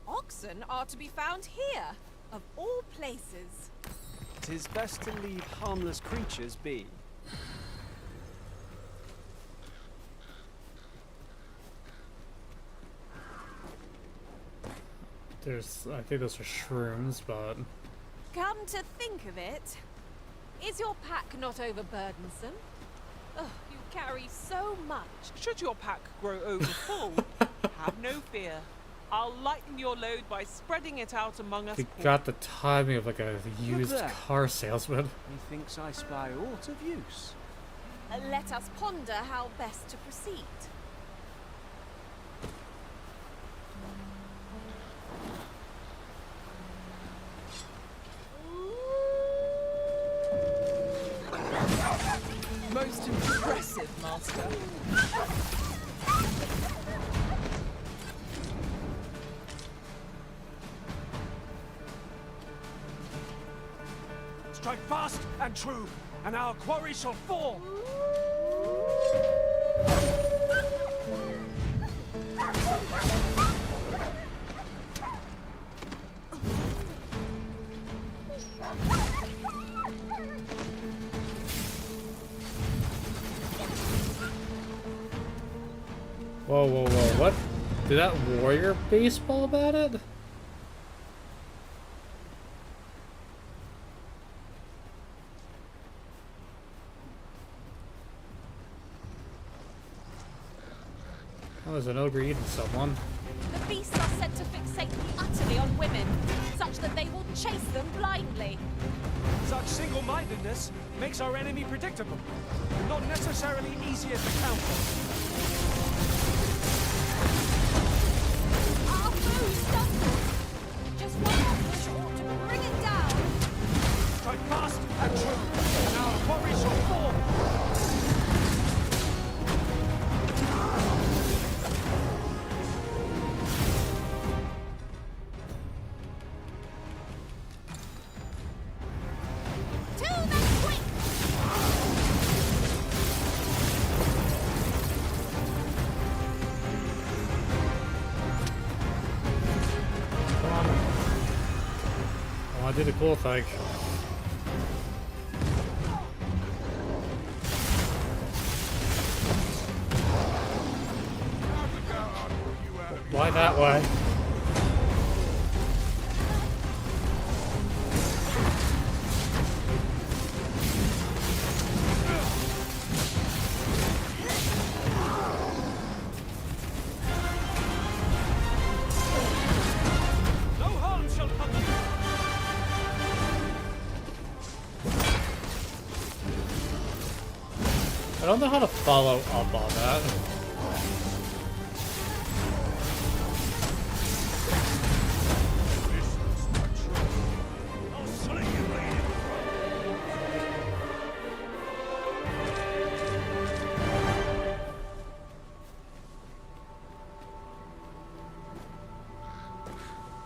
Oxen are to be found here, of all places. 'Tis best to leave harmless creatures be. I think those are shrooms, but... Come to think of it, is your pack not overburdensome? Oh, you carry so much. Should your pack grow overfull, have no fear. I'll lighten your load by spreading it out among us. You got the timing of like a used there. car salesman. Methinks I spy aught of use. Let us ponder how best to proceed. Most impressive, Master. Strike fast and true, and our quarry shall fall. Whoa, whoa, whoa, what? Did that warrior baseball about it? Oh, there's an ogre eating someone. The beasts are said to fixate utterly on women, such that they will chase them blindly. Such single-mindedness makes our enemy predictable, not necessarily easier to counter. Our foe stumbles. Just one more push ought to bring it down. Strike fast and true, and our quarry shall fall. I did a cool thing. Why that way? I don't know how to follow up on that.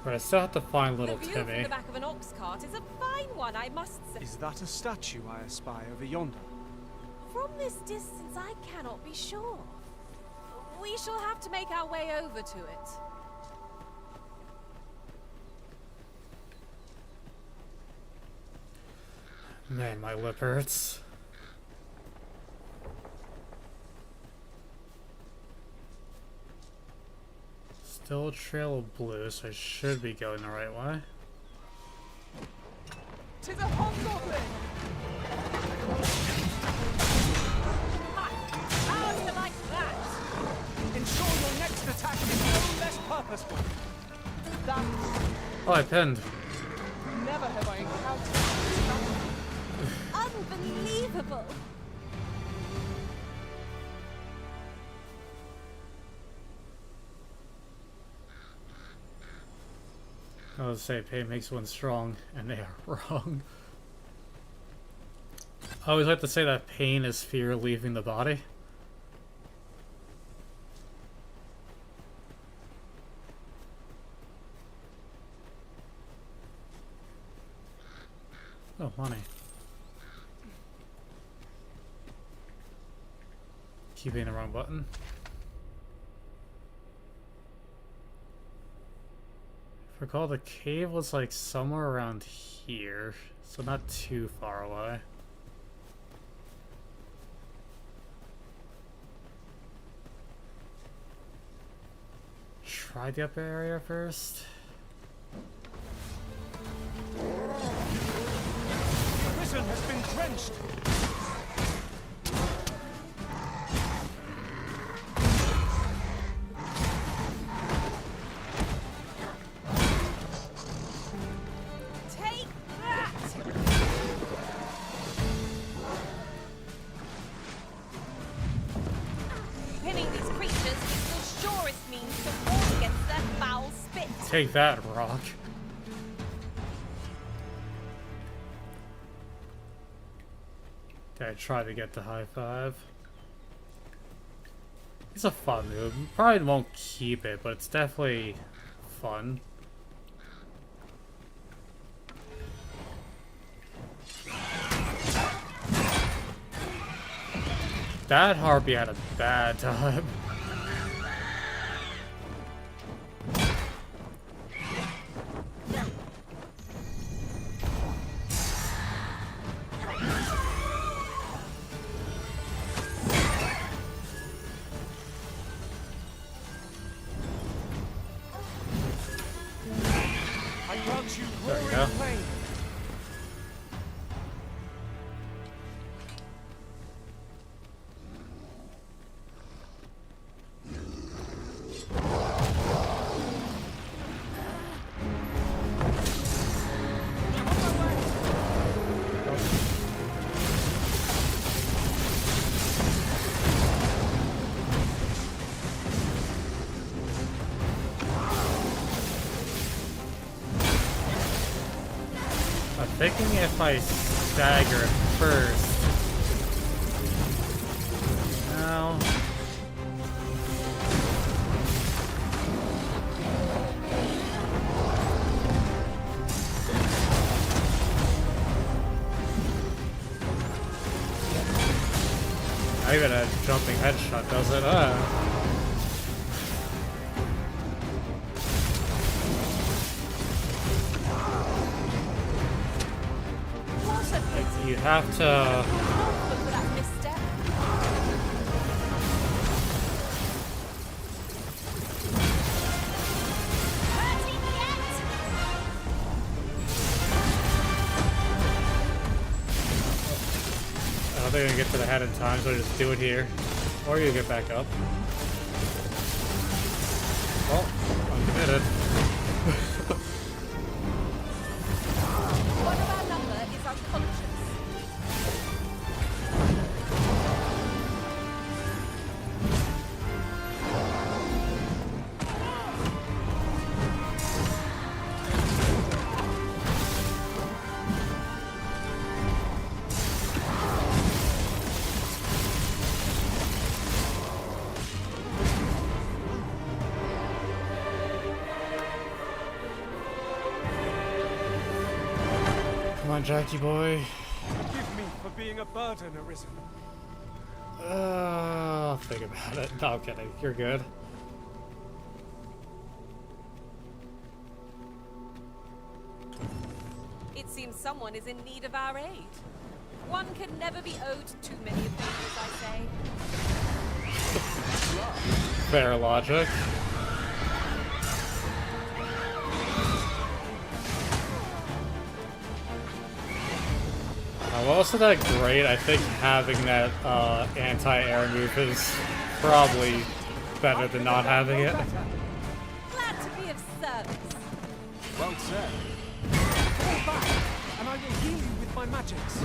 But I still have to find little The view Timmy. from the back of an ox cart is a fine one, I must say. Is that a statue I espy over yonder? From this distance, I cannot be sure. We shall have to make our way over to it. Man, my lip hurts. Still a trail of blue, so I should be going the right way. 'Tis a hobgoblin! How's to like that? Ensure your next attack is no less purposeful. That Oh, I pinned. never have I encountered. Unbelievable! I was say pain makes one strong, and they are wrong. I always like to say that pain is fear leaving the body. Oh, money. Keep hitting the wrong button. If I recall, the cave was like somewhere around here, so not too far away. Try the upper area first. drenched. Take that! Pinning these creatures is the surest means to ward against their foul spit. Take that, rock. Okay, try to get the high five. It's a fun move. Probably won't keep it, but it's definitely fun. That harpy had a bad time. I grant you There you glory go. and fame. I'm thinking if I stagger first. No. Not even a jumping headshot, does it? You have to. Look for that misstep. I don't think I can get to the head in time, so I just do it here. Or you get back up. Well, I'm committed. One of our number is unconscious. Come on, Jackie boy. Forgive me for being a burden, Arisen. I'll think about it. No, I'm kidding. You're good. It seems someone is in need of our aid. One can never be owed too many favors, I say. Fair logic. Well, wasn't that great? I think having that anti-air move is probably better than not having it. Glad to be of service. Well said. Fall back, and I will heal you with my magics.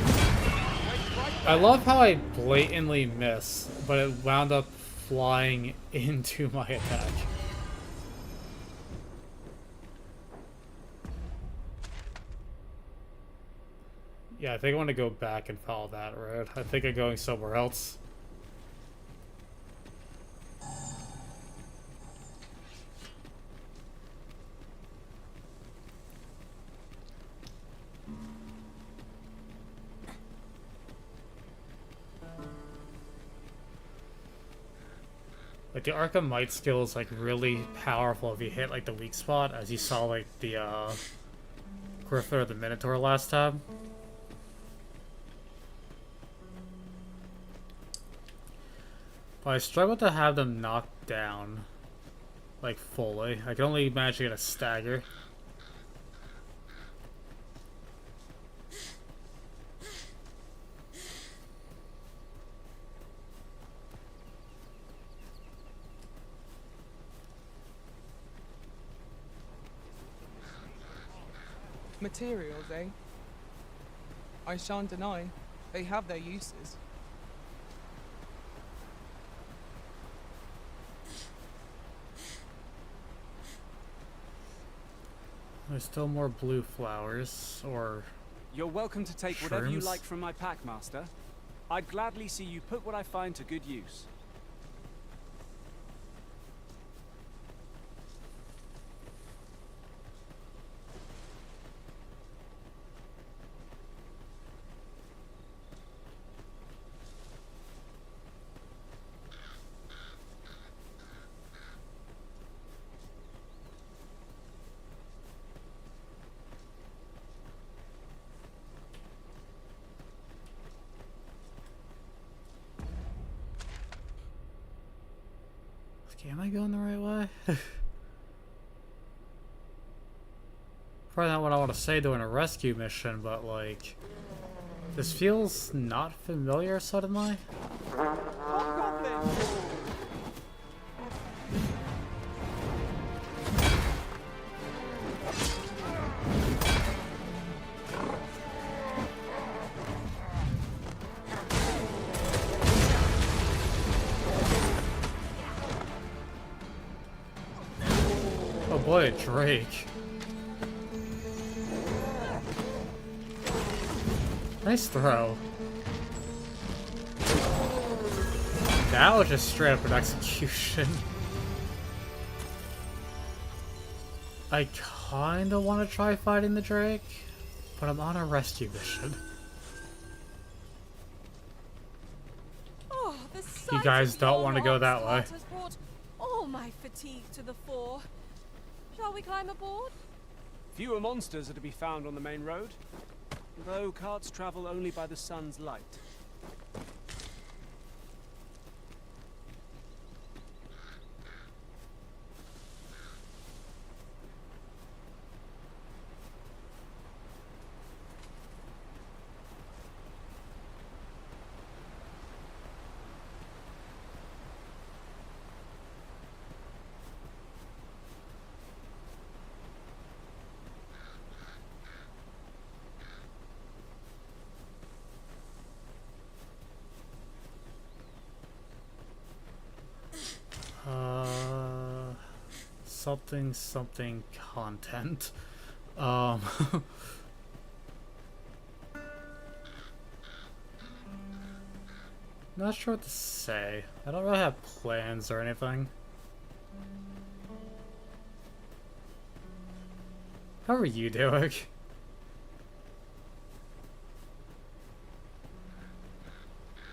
I love how I blatantly miss, but it wound up flying into my attack. Yeah, I think I want to go back and follow that road. I think I'm going somewhere else. Like, the Arkham Might skill is, like, really powerful if you hit, like, the weak spot, as you saw, like, the, Griffin or the Minotaur last time. But I struggle to have them knocked down, like, fully. I can only manage to get a stagger. Materials, eh? I shan't deny, they have their uses. There's still more blue flowers, or You're welcome to take whatever you shrooms? like from my pack, Master. I'd gladly see you put what I find to good use. okay, am I going the right way? Probably not what I want to say during a rescue mission, but like, this feels not familiar suddenly. Oh boy, a Drake. Nice throw. That was just straight up an execution. I kinda want to try fighting the Drake, but I'm on a rescue mission. Oh, the You sight guys of don't yon want to go that ox way. cart has brought all my fatigue to the fore. Shall we climb aboard? Fewer monsters are to be found on the main road, though carts travel only by the sun's light. Something content. Not sure what to say. I don't really have plans or anything. How are you doing?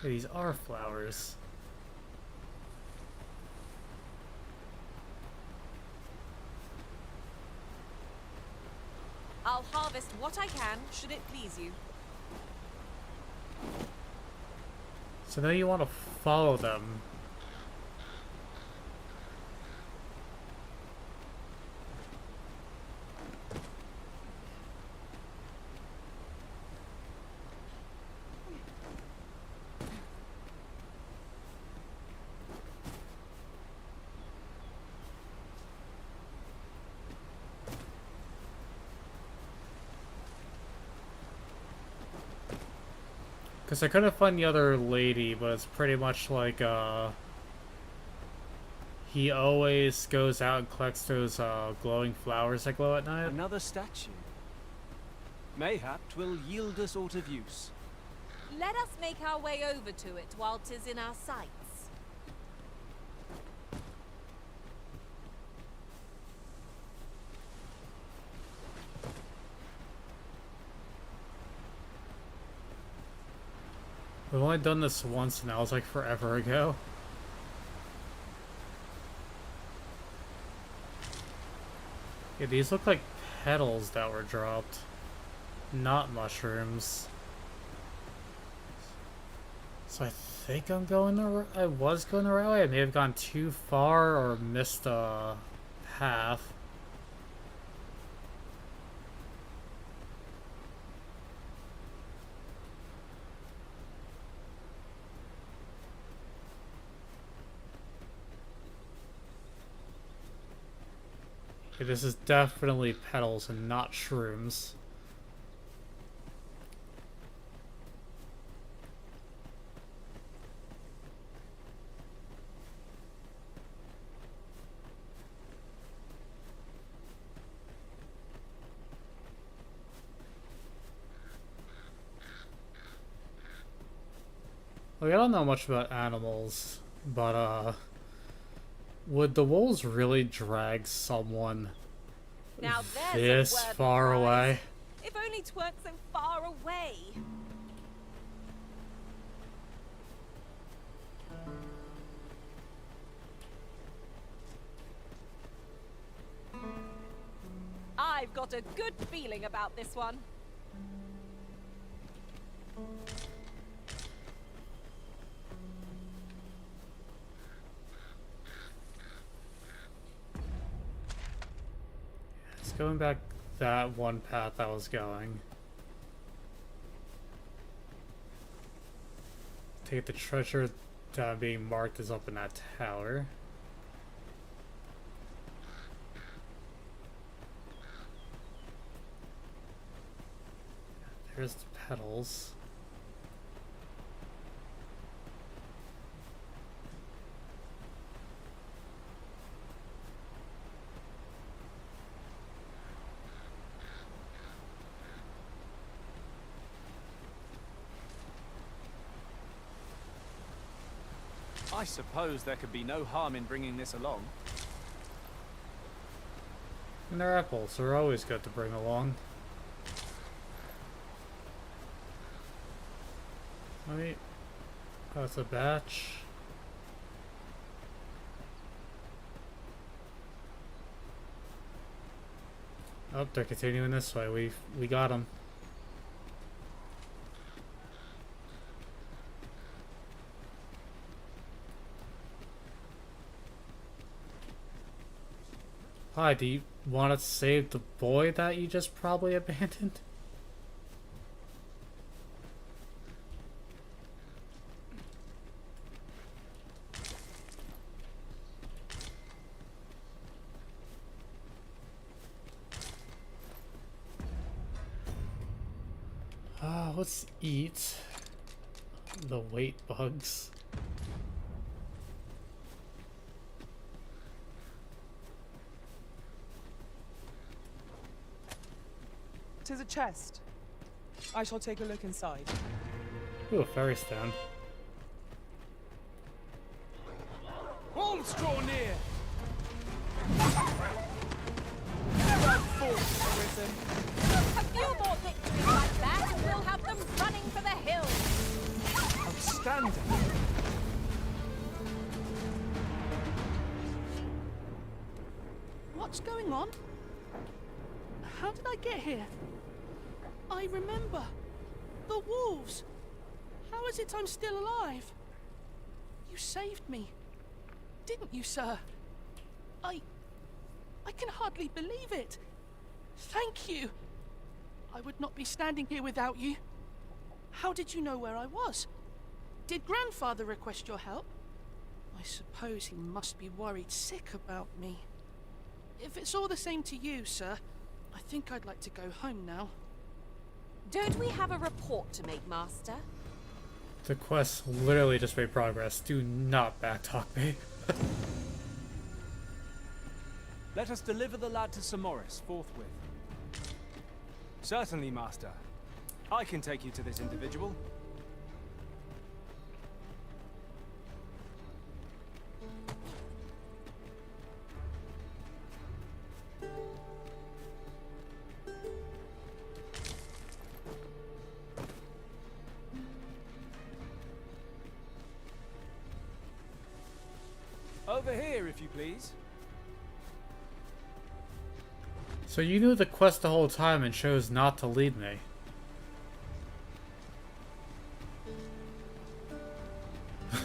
Hey, these are flowers. I'll harvest what I can, should it please you. So now you want to follow them. Because I couldn't find the other lady, but it's pretty much like, he always goes out and collects those, glowing flowers that glow at night. Another statue. Mayhap 'twill yield us aught of use. Let us make our way over to it while 'tis in our sights. We've only done this once and that was like forever ago. Yeah, these look like petals that were dropped, not mushrooms. So I think I'm going I was going the right way. I may have gone too far or missed a path. Okay, this is definitely petals and not shrooms. Like, I don't know much about animals, but would the wolves really drag someone Now there's this a worthy far prize. away? If only 'tweren't so far away. I've got a good feeling about this one. It's going back that one path I was going. Take the treasure being marked is up in that tower. There's the petals. I suppose there could be no harm in bringing this along. And they're apples, so they're always good to bring along. Let me... Oh, that's a batch. Oh, they're continuing this way. We got them. Hi, do you want to save the boy that you just probably abandoned? Let's eat the weight bugs. "'Tis a chest. I shall take a look inside." Ooh, a fairy stone. Wolves draw near! A few more victories like that and we'll have them running for the hills. Outstanding! What's going on? How did I get here? I remember. The wolves. How is it I'm still alive? You saved me. Didn't you, sir? I can hardly believe it. Thank you. I would not be standing here without you. How did you know where I was? Did Grandfather request your help? I suppose he must be worried sick about me. If it's all the same to you, sir, I think I'd like to go home now. Don't we have a report to make, Master? The quest literally just made progress. Do not backtalk me. Let us deliver the lad to Samoris forthwith. Certainly, Master. I can take you to this individual. Over here, if you please. So you knew the quest the whole time and chose not to lead me. The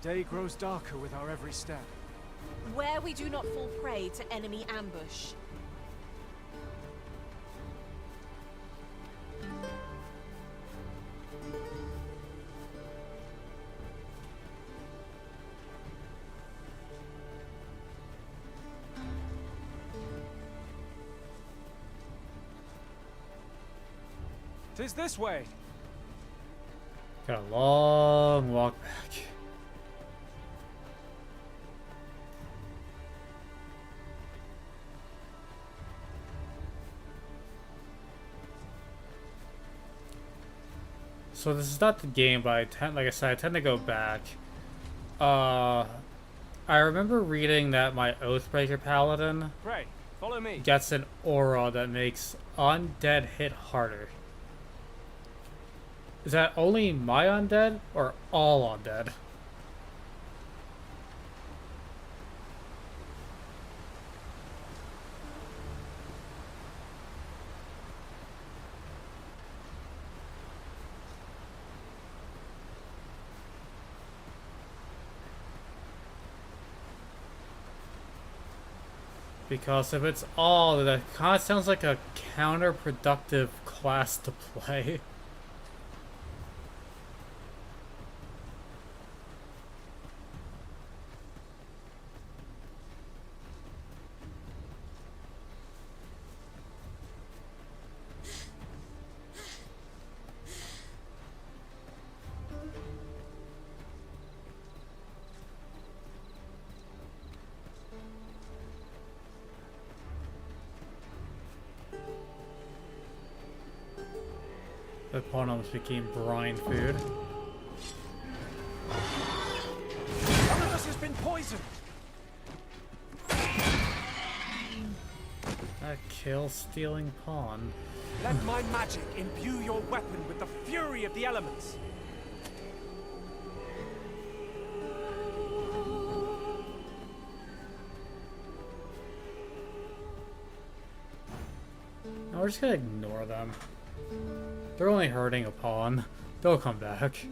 day grows darker with our every step. Where we do not fall prey to enemy ambush. "'Tis this way." Got a long walk back. so this is not the game, but like I said, I tend to go back. I remember reading that my Oathbreaker Paladin Pray, follow me. gets an aura that makes undead hit harder. Is that only my undead or all undead? Because if it's all, that kind of sounds like a counterproductive class to play. The pawn almost became brine food. One of us has been poisoned. That kill-stealing pawn. Let my magic imbue your weapon with the fury of the elements. No, we're just gonna ignore them. They're only hurting a pawn. They'll come back.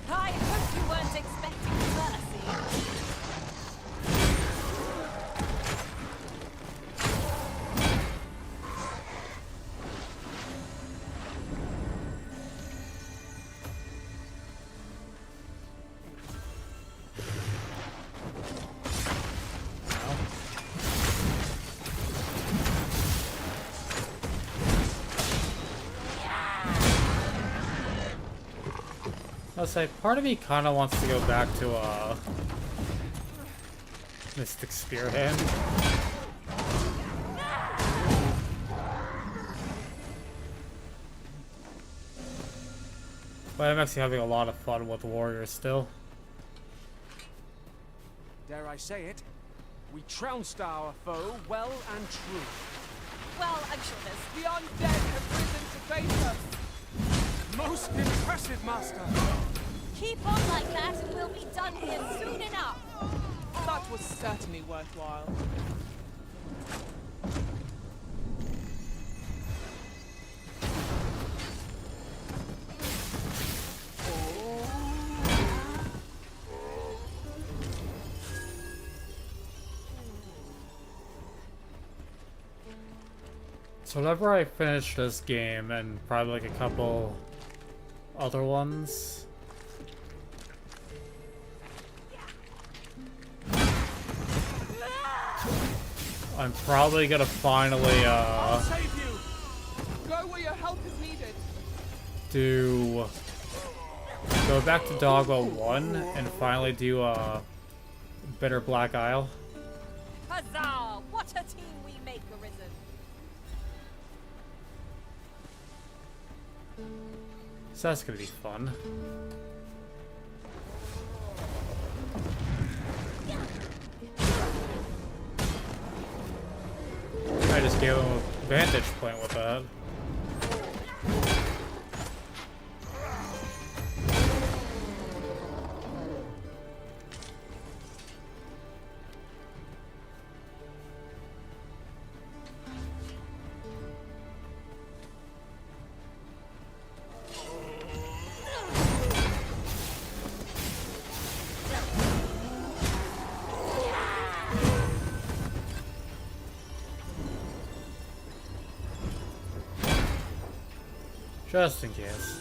I hope you weren't expecting mercy. I'll say, part of me kind of wants to go back to, Mystic Spearhand. But I'm actually having a lot of fun with Warriors still. Dare I say it? We trounced our foe well and true. Well, Angelus, the undead have risen to face us. Most impressive, Master. Keep on like that and we'll be done here soon enough. That was certainly worthwhile. So whenever I finish this game, and probably like a couple other ones, I'm probably gonna finally I'll save you. Go where your help is needed. go back to Dogma 1 and finally do Bitter Black Isle. Huzzah! What a team we make, Arisen. So that's gonna be fun. I just gave him a vantage point with that. Just in case.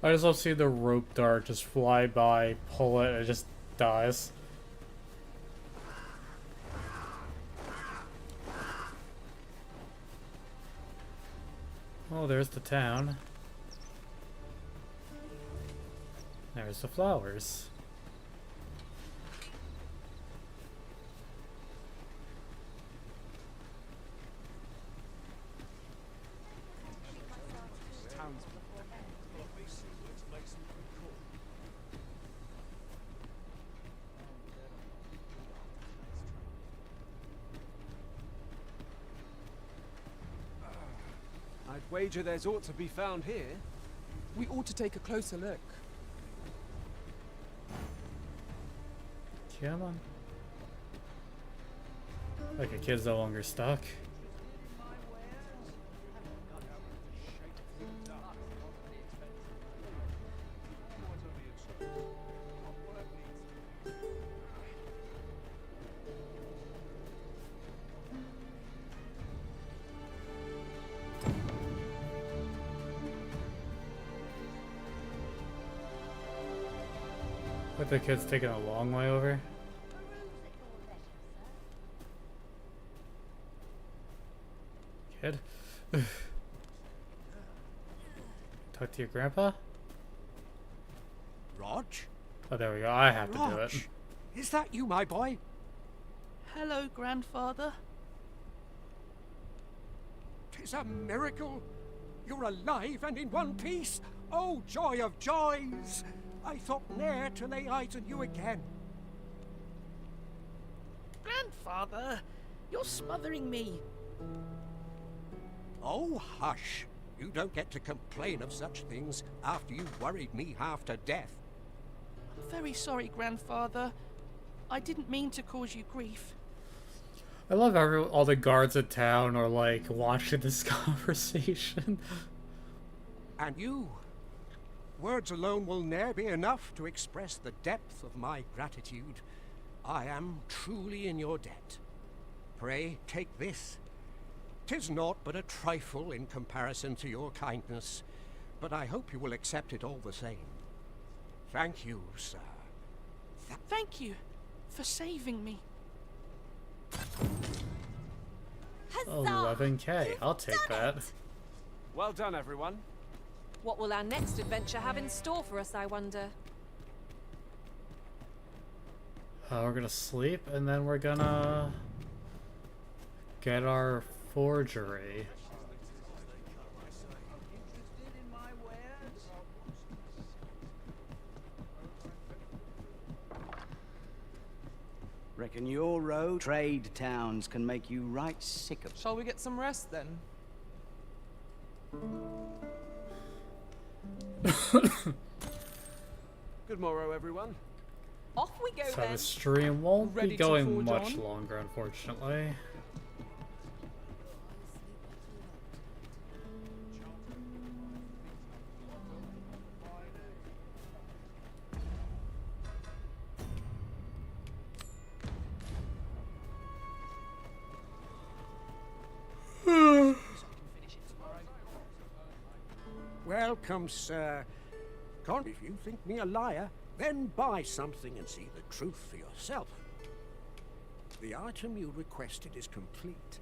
I just love seeing the rope dart just fly by, pull it, and it just dies. Oh, there's the town. There's the flowers. I'd wager there's aught to be found here. We ought to take a closer look. Come on. Like a kid's no longer stuck. But the kid's taking a long way over. Kid? Talk to your grandpa? Rog? Oh, there we go. I have to do it. Is that you, my boy? Hello, grandfather. 'Tis a miracle. You're alive and in one piece. Oh, joy of joys! I thought ne'er to lay eyes on you again. Grandfather, you're smothering me. Oh, hush. You don't get to complain of such things after you worried me half to death. I'm very sorry, grandfather. I didn't mean to cause you grief. I love how all the guards in town are like watching this conversation. And you? Words alone will ne'er be enough to express the depth of my gratitude. I am truly in your debt. Pray, take this. 'Tis naught but a trifle in comparison to your kindness, but I hope you will accept it all the same. Thank you, sir. Thank you for saving me. 11K. I'll take that. Well done, everyone. What will our next adventure have in store for us, I wonder? We're gonna sleep, and then we're gonna get our forgery. Reckon your road trade towns can make you right sick of. Shall we get some rest then? Good morrow, everyone. Off we go So then. the stream won't Ready be to going forge much on? longer, unfortunately. Welcome, sir. If you think me a liar, then buy something and see the truth for yourself. The item you requested is complete.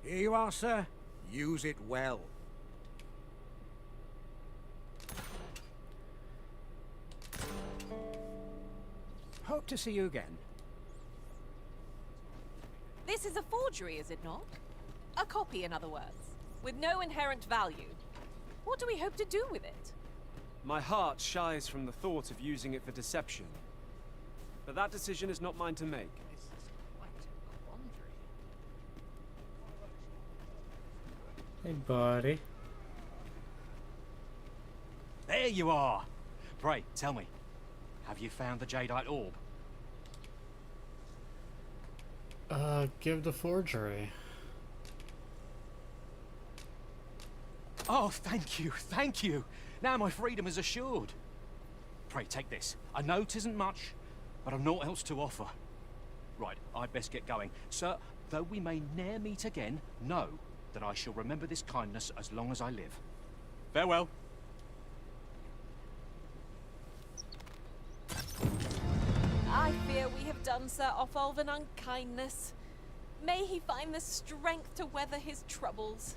Here you are, sir. Use it well. Hope to see you again. This is a forgery, is it not? A copy, in other words, with no inherent value. What do we hope to do with it? My heart shies from the thought of using it for deception. But that decision is not mine to make. Hey, buddy. There you are! Pray, tell me, have you found the Jadeite orb? Give the forgery. Oh, thank you, thank you! Now my freedom is assured. Pray, take this. I know 'tisn't much, but I've naught else to offer. Right, I'd best get going. Sir, though we may ne'er meet again, know that I shall remember this kindness as long as I live. Farewell. fear we have done Sir Otholf an unkindness. May he find the strength to weather his troubles.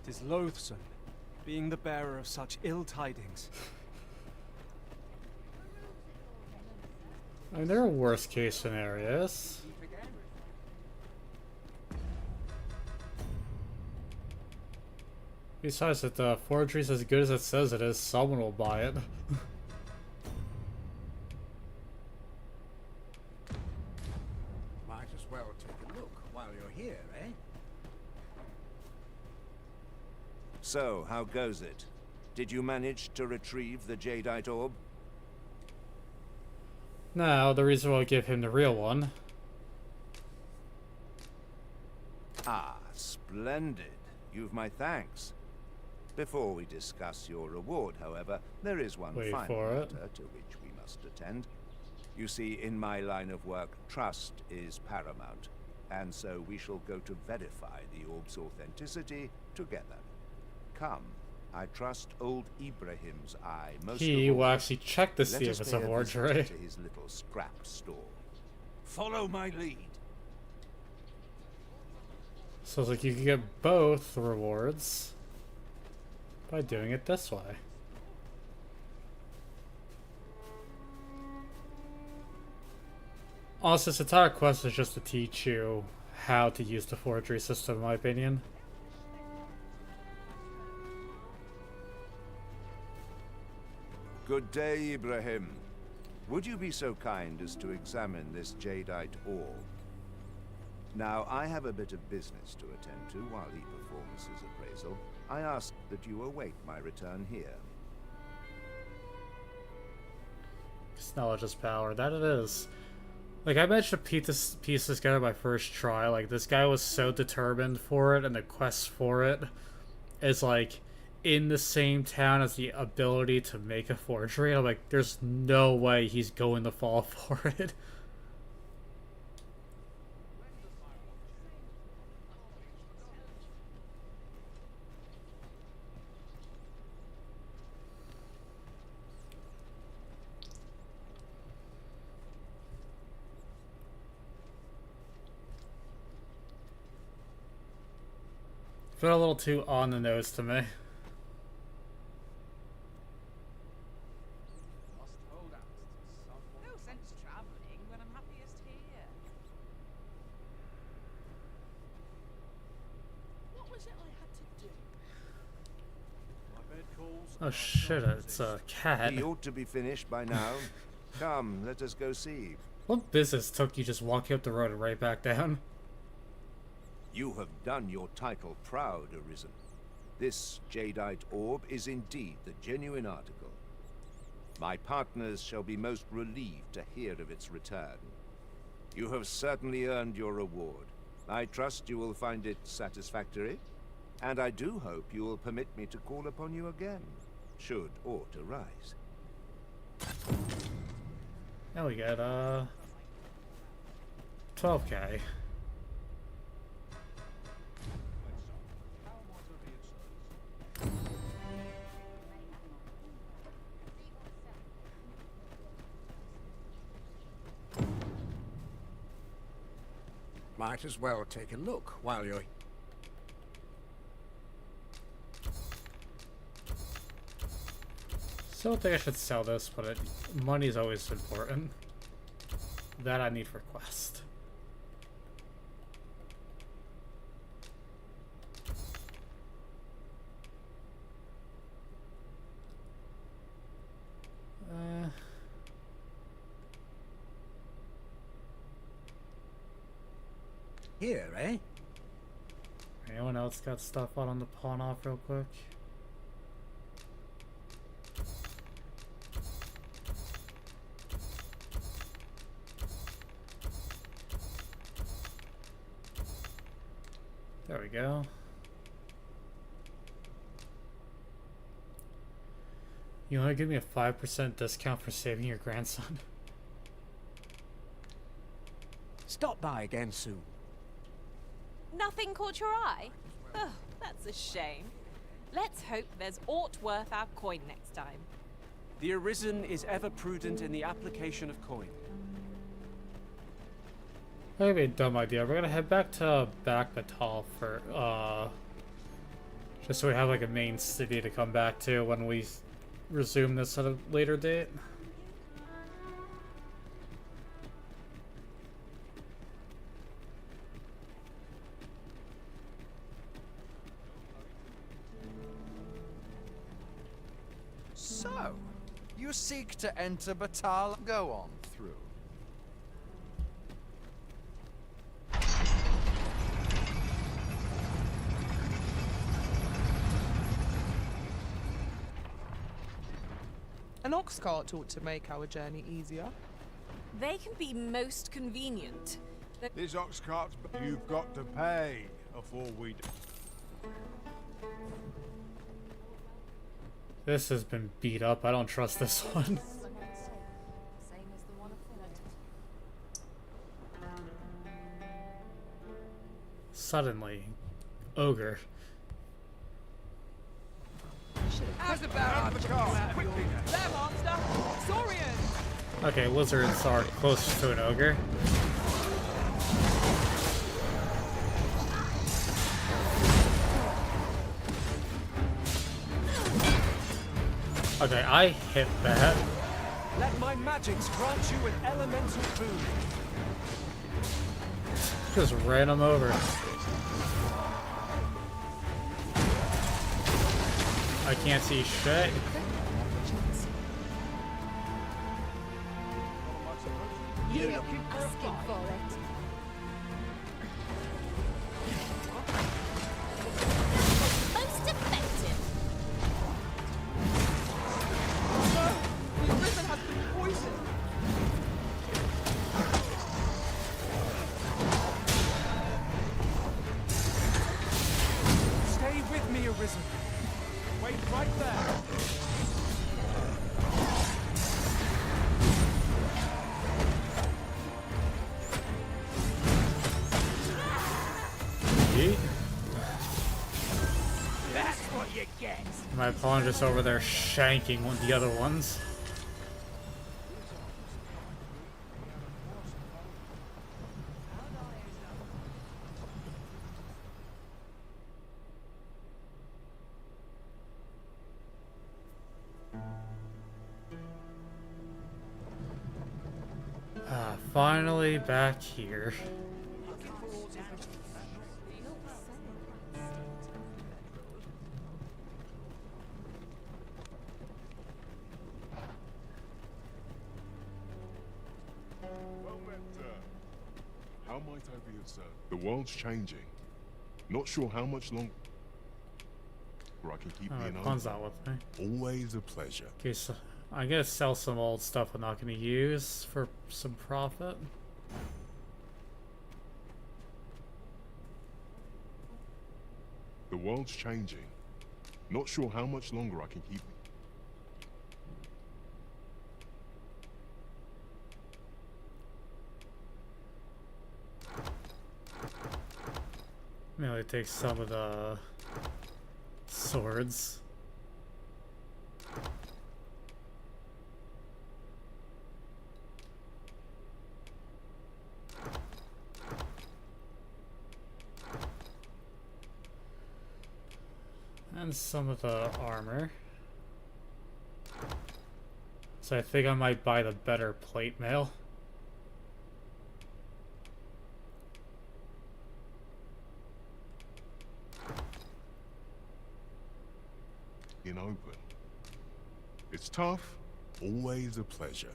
'Tis loathsome, being the bearer of such ill tidings. I mean, there are worst case scenarios. Besides, if the forgery's as good as it says it is, someone will buy it. Might as well take a look while you're here, eh? So, how goes it? Did you manage to retrieve the Jadeite orb? Now, the reason why I give him the real one. Ah, splendid. You've my thanks. Before we discuss your reward, however, there is one Wait final for it. matter to which we must attend. You see, in my line of work, trust is paramount, and so we shall go to verify the orb's authenticity together. Come, I trust old Ibrahim's eye most He of will all. actually check to see Let if us it's pay a visit forgery. to his little scrap store. Follow my lead. So it's like you can get both rewards by doing it this way. Also, this entire quest is just to teach you how to use the forgery system, in my opinion. Good day, Ibrahim. Would you be so kind as to examine this jadeite orb? Now, I have a bit of business to attend to while he performs his appraisal. I ask that you await my return here. Knowledge is power. That it is. Like, I managed to piece this together my first try. Like, this guy was so determined for it, and the quest for it is, like, in the same town as the ability to make a forgery. I'm like, there's no way he's going to fall for it. Felt a little too on the nose to me. No sense traveling when I'm happiest here. What was it I had to do? My bed calls. Oh shit, it's a cat. He ought to be finished by now. Come, let us go see. What business took you just walking up the road and right back down? You have done your title proud, Arisen. This jadeite orb is indeed the genuine article. My partners shall be most relieved to hear of its return. You have certainly earned your reward. I trust you will find it satisfactory, and I do hope you will permit me to call upon you again, should aught arise. Now we got 12k. Might as well take a look while you're... So I think I should sell this, but money's always important. That I need for quest. Here, eh? Anyone else got stuff out on the pawn off real quick? There we go. You want to give me a 5% discount for saving your grandson? Stop by again soon. Nothing caught your eye? Ugh, that's a shame. Let's hope there's aught worth our coin next time. The Arisen is ever prudent in the application of coin. Maybe a dumb idea. We're gonna head back to Batal for just so we have like a main city to come back to when we resume this at a later date. So, you seek to enter Batal? Go on through. An ox cart ought to make our journey easier. They can be most convenient. This ox cart's... You've got to pay before we... This has been beat up. I don't trust this one. Suddenly, ogre. How's about the car? There, monster! Saurian! Okay, lizards are close to an ogre. Okay, I hit that. Let my magics grant you an elemental boon. Just ran him over. I can't see shit. You're asking for it. Most effective. The risen has been poisoned. Stay with me, Arisen. Wait right there. That's what you get. My pawn just over there shanking one of the other ones. Finally back here. How might I be of service? The world's changing. Not sure how much longer I can keep being Pawn's not with me. Always a pleasure. Okay, so I'm gonna sell some old stuff I'm not gonna use for some profit. The world's changing. Not sure how much longer I can keep. Maybe take some of the swords. And some of the armor. So I think I might buy the better plate mail. In open. It's tough, always a pleasure.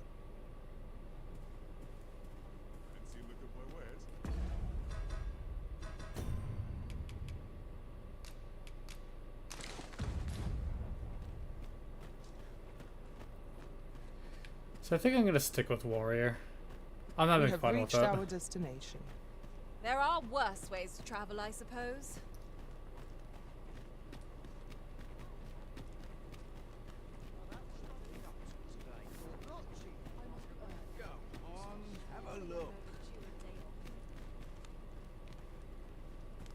So I think I'm gonna stick with warrior. I'm We having have fun with reached it. our destination. There are worse ways to travel, I suppose. Have a look.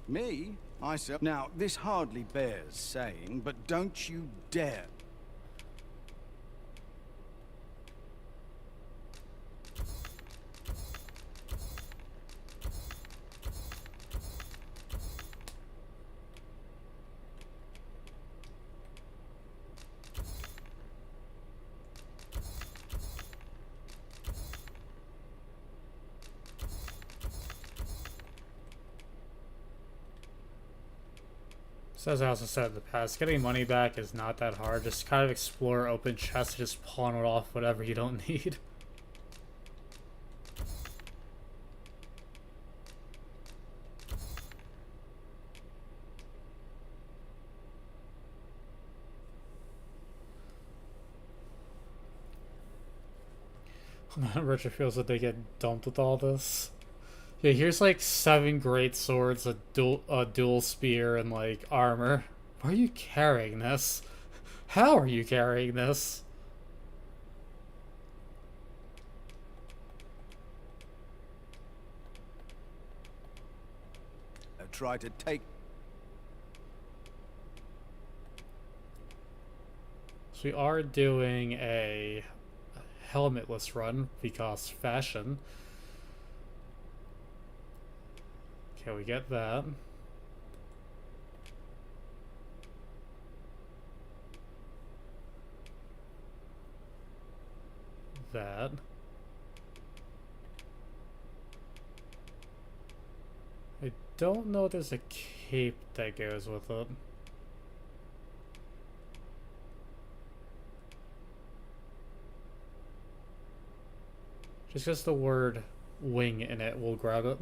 Me? I sell. Now, this hardly bears saying, but don't you dare. So as I also said in the past, getting money back is not that hard. Just kind of explore open chests and just pawn it off whatever you don't need. Richard feels that they get dumped with all this. Yeah, here's like 7 great swords, a dual spear, and like armor. Why are you carrying this? How are you carrying this? I try to take. So we are doing a helmetless run because fashion. Okay, we get that. That. I don't know if there's a cape that goes with it. Just because the word wing in it will grab it.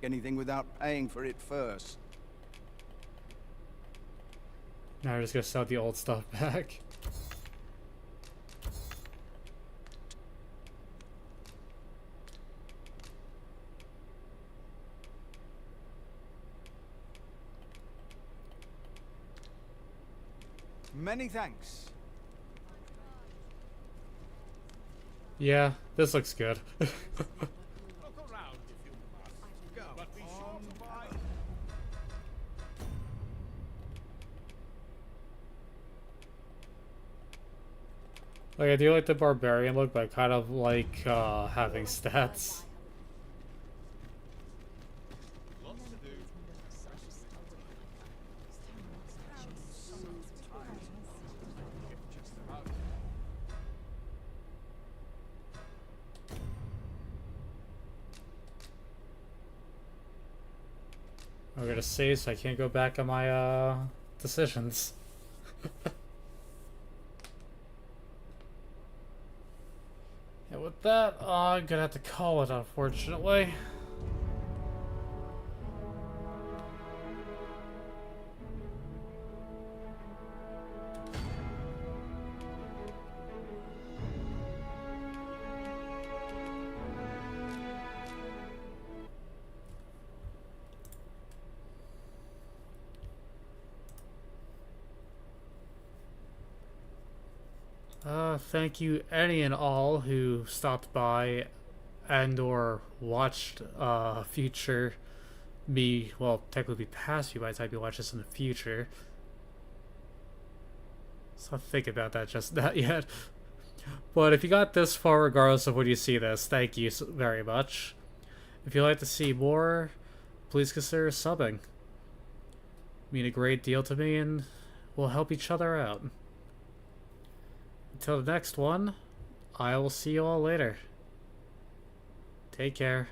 Anything without paying for it first. Now we're just gonna sell the old stuff back. Many thanks. Yeah, this looks good. Like, I do like the barbarian look, but I kind of like having stats. I'm gonna save so I can't go back on my decisions. And with that, I'm gonna have to call it, unfortunately. Thank you any and all who stopped by and or watched future me, well, technically past you by the time you watch this in the future. So think about that just not yet. But if you got this far regardless of when you see this, thank you very much. If you'd like to see more, please consider subbing. Mean a great deal to me and we'll help each other out. Until the next one, I will see you all later. Take care.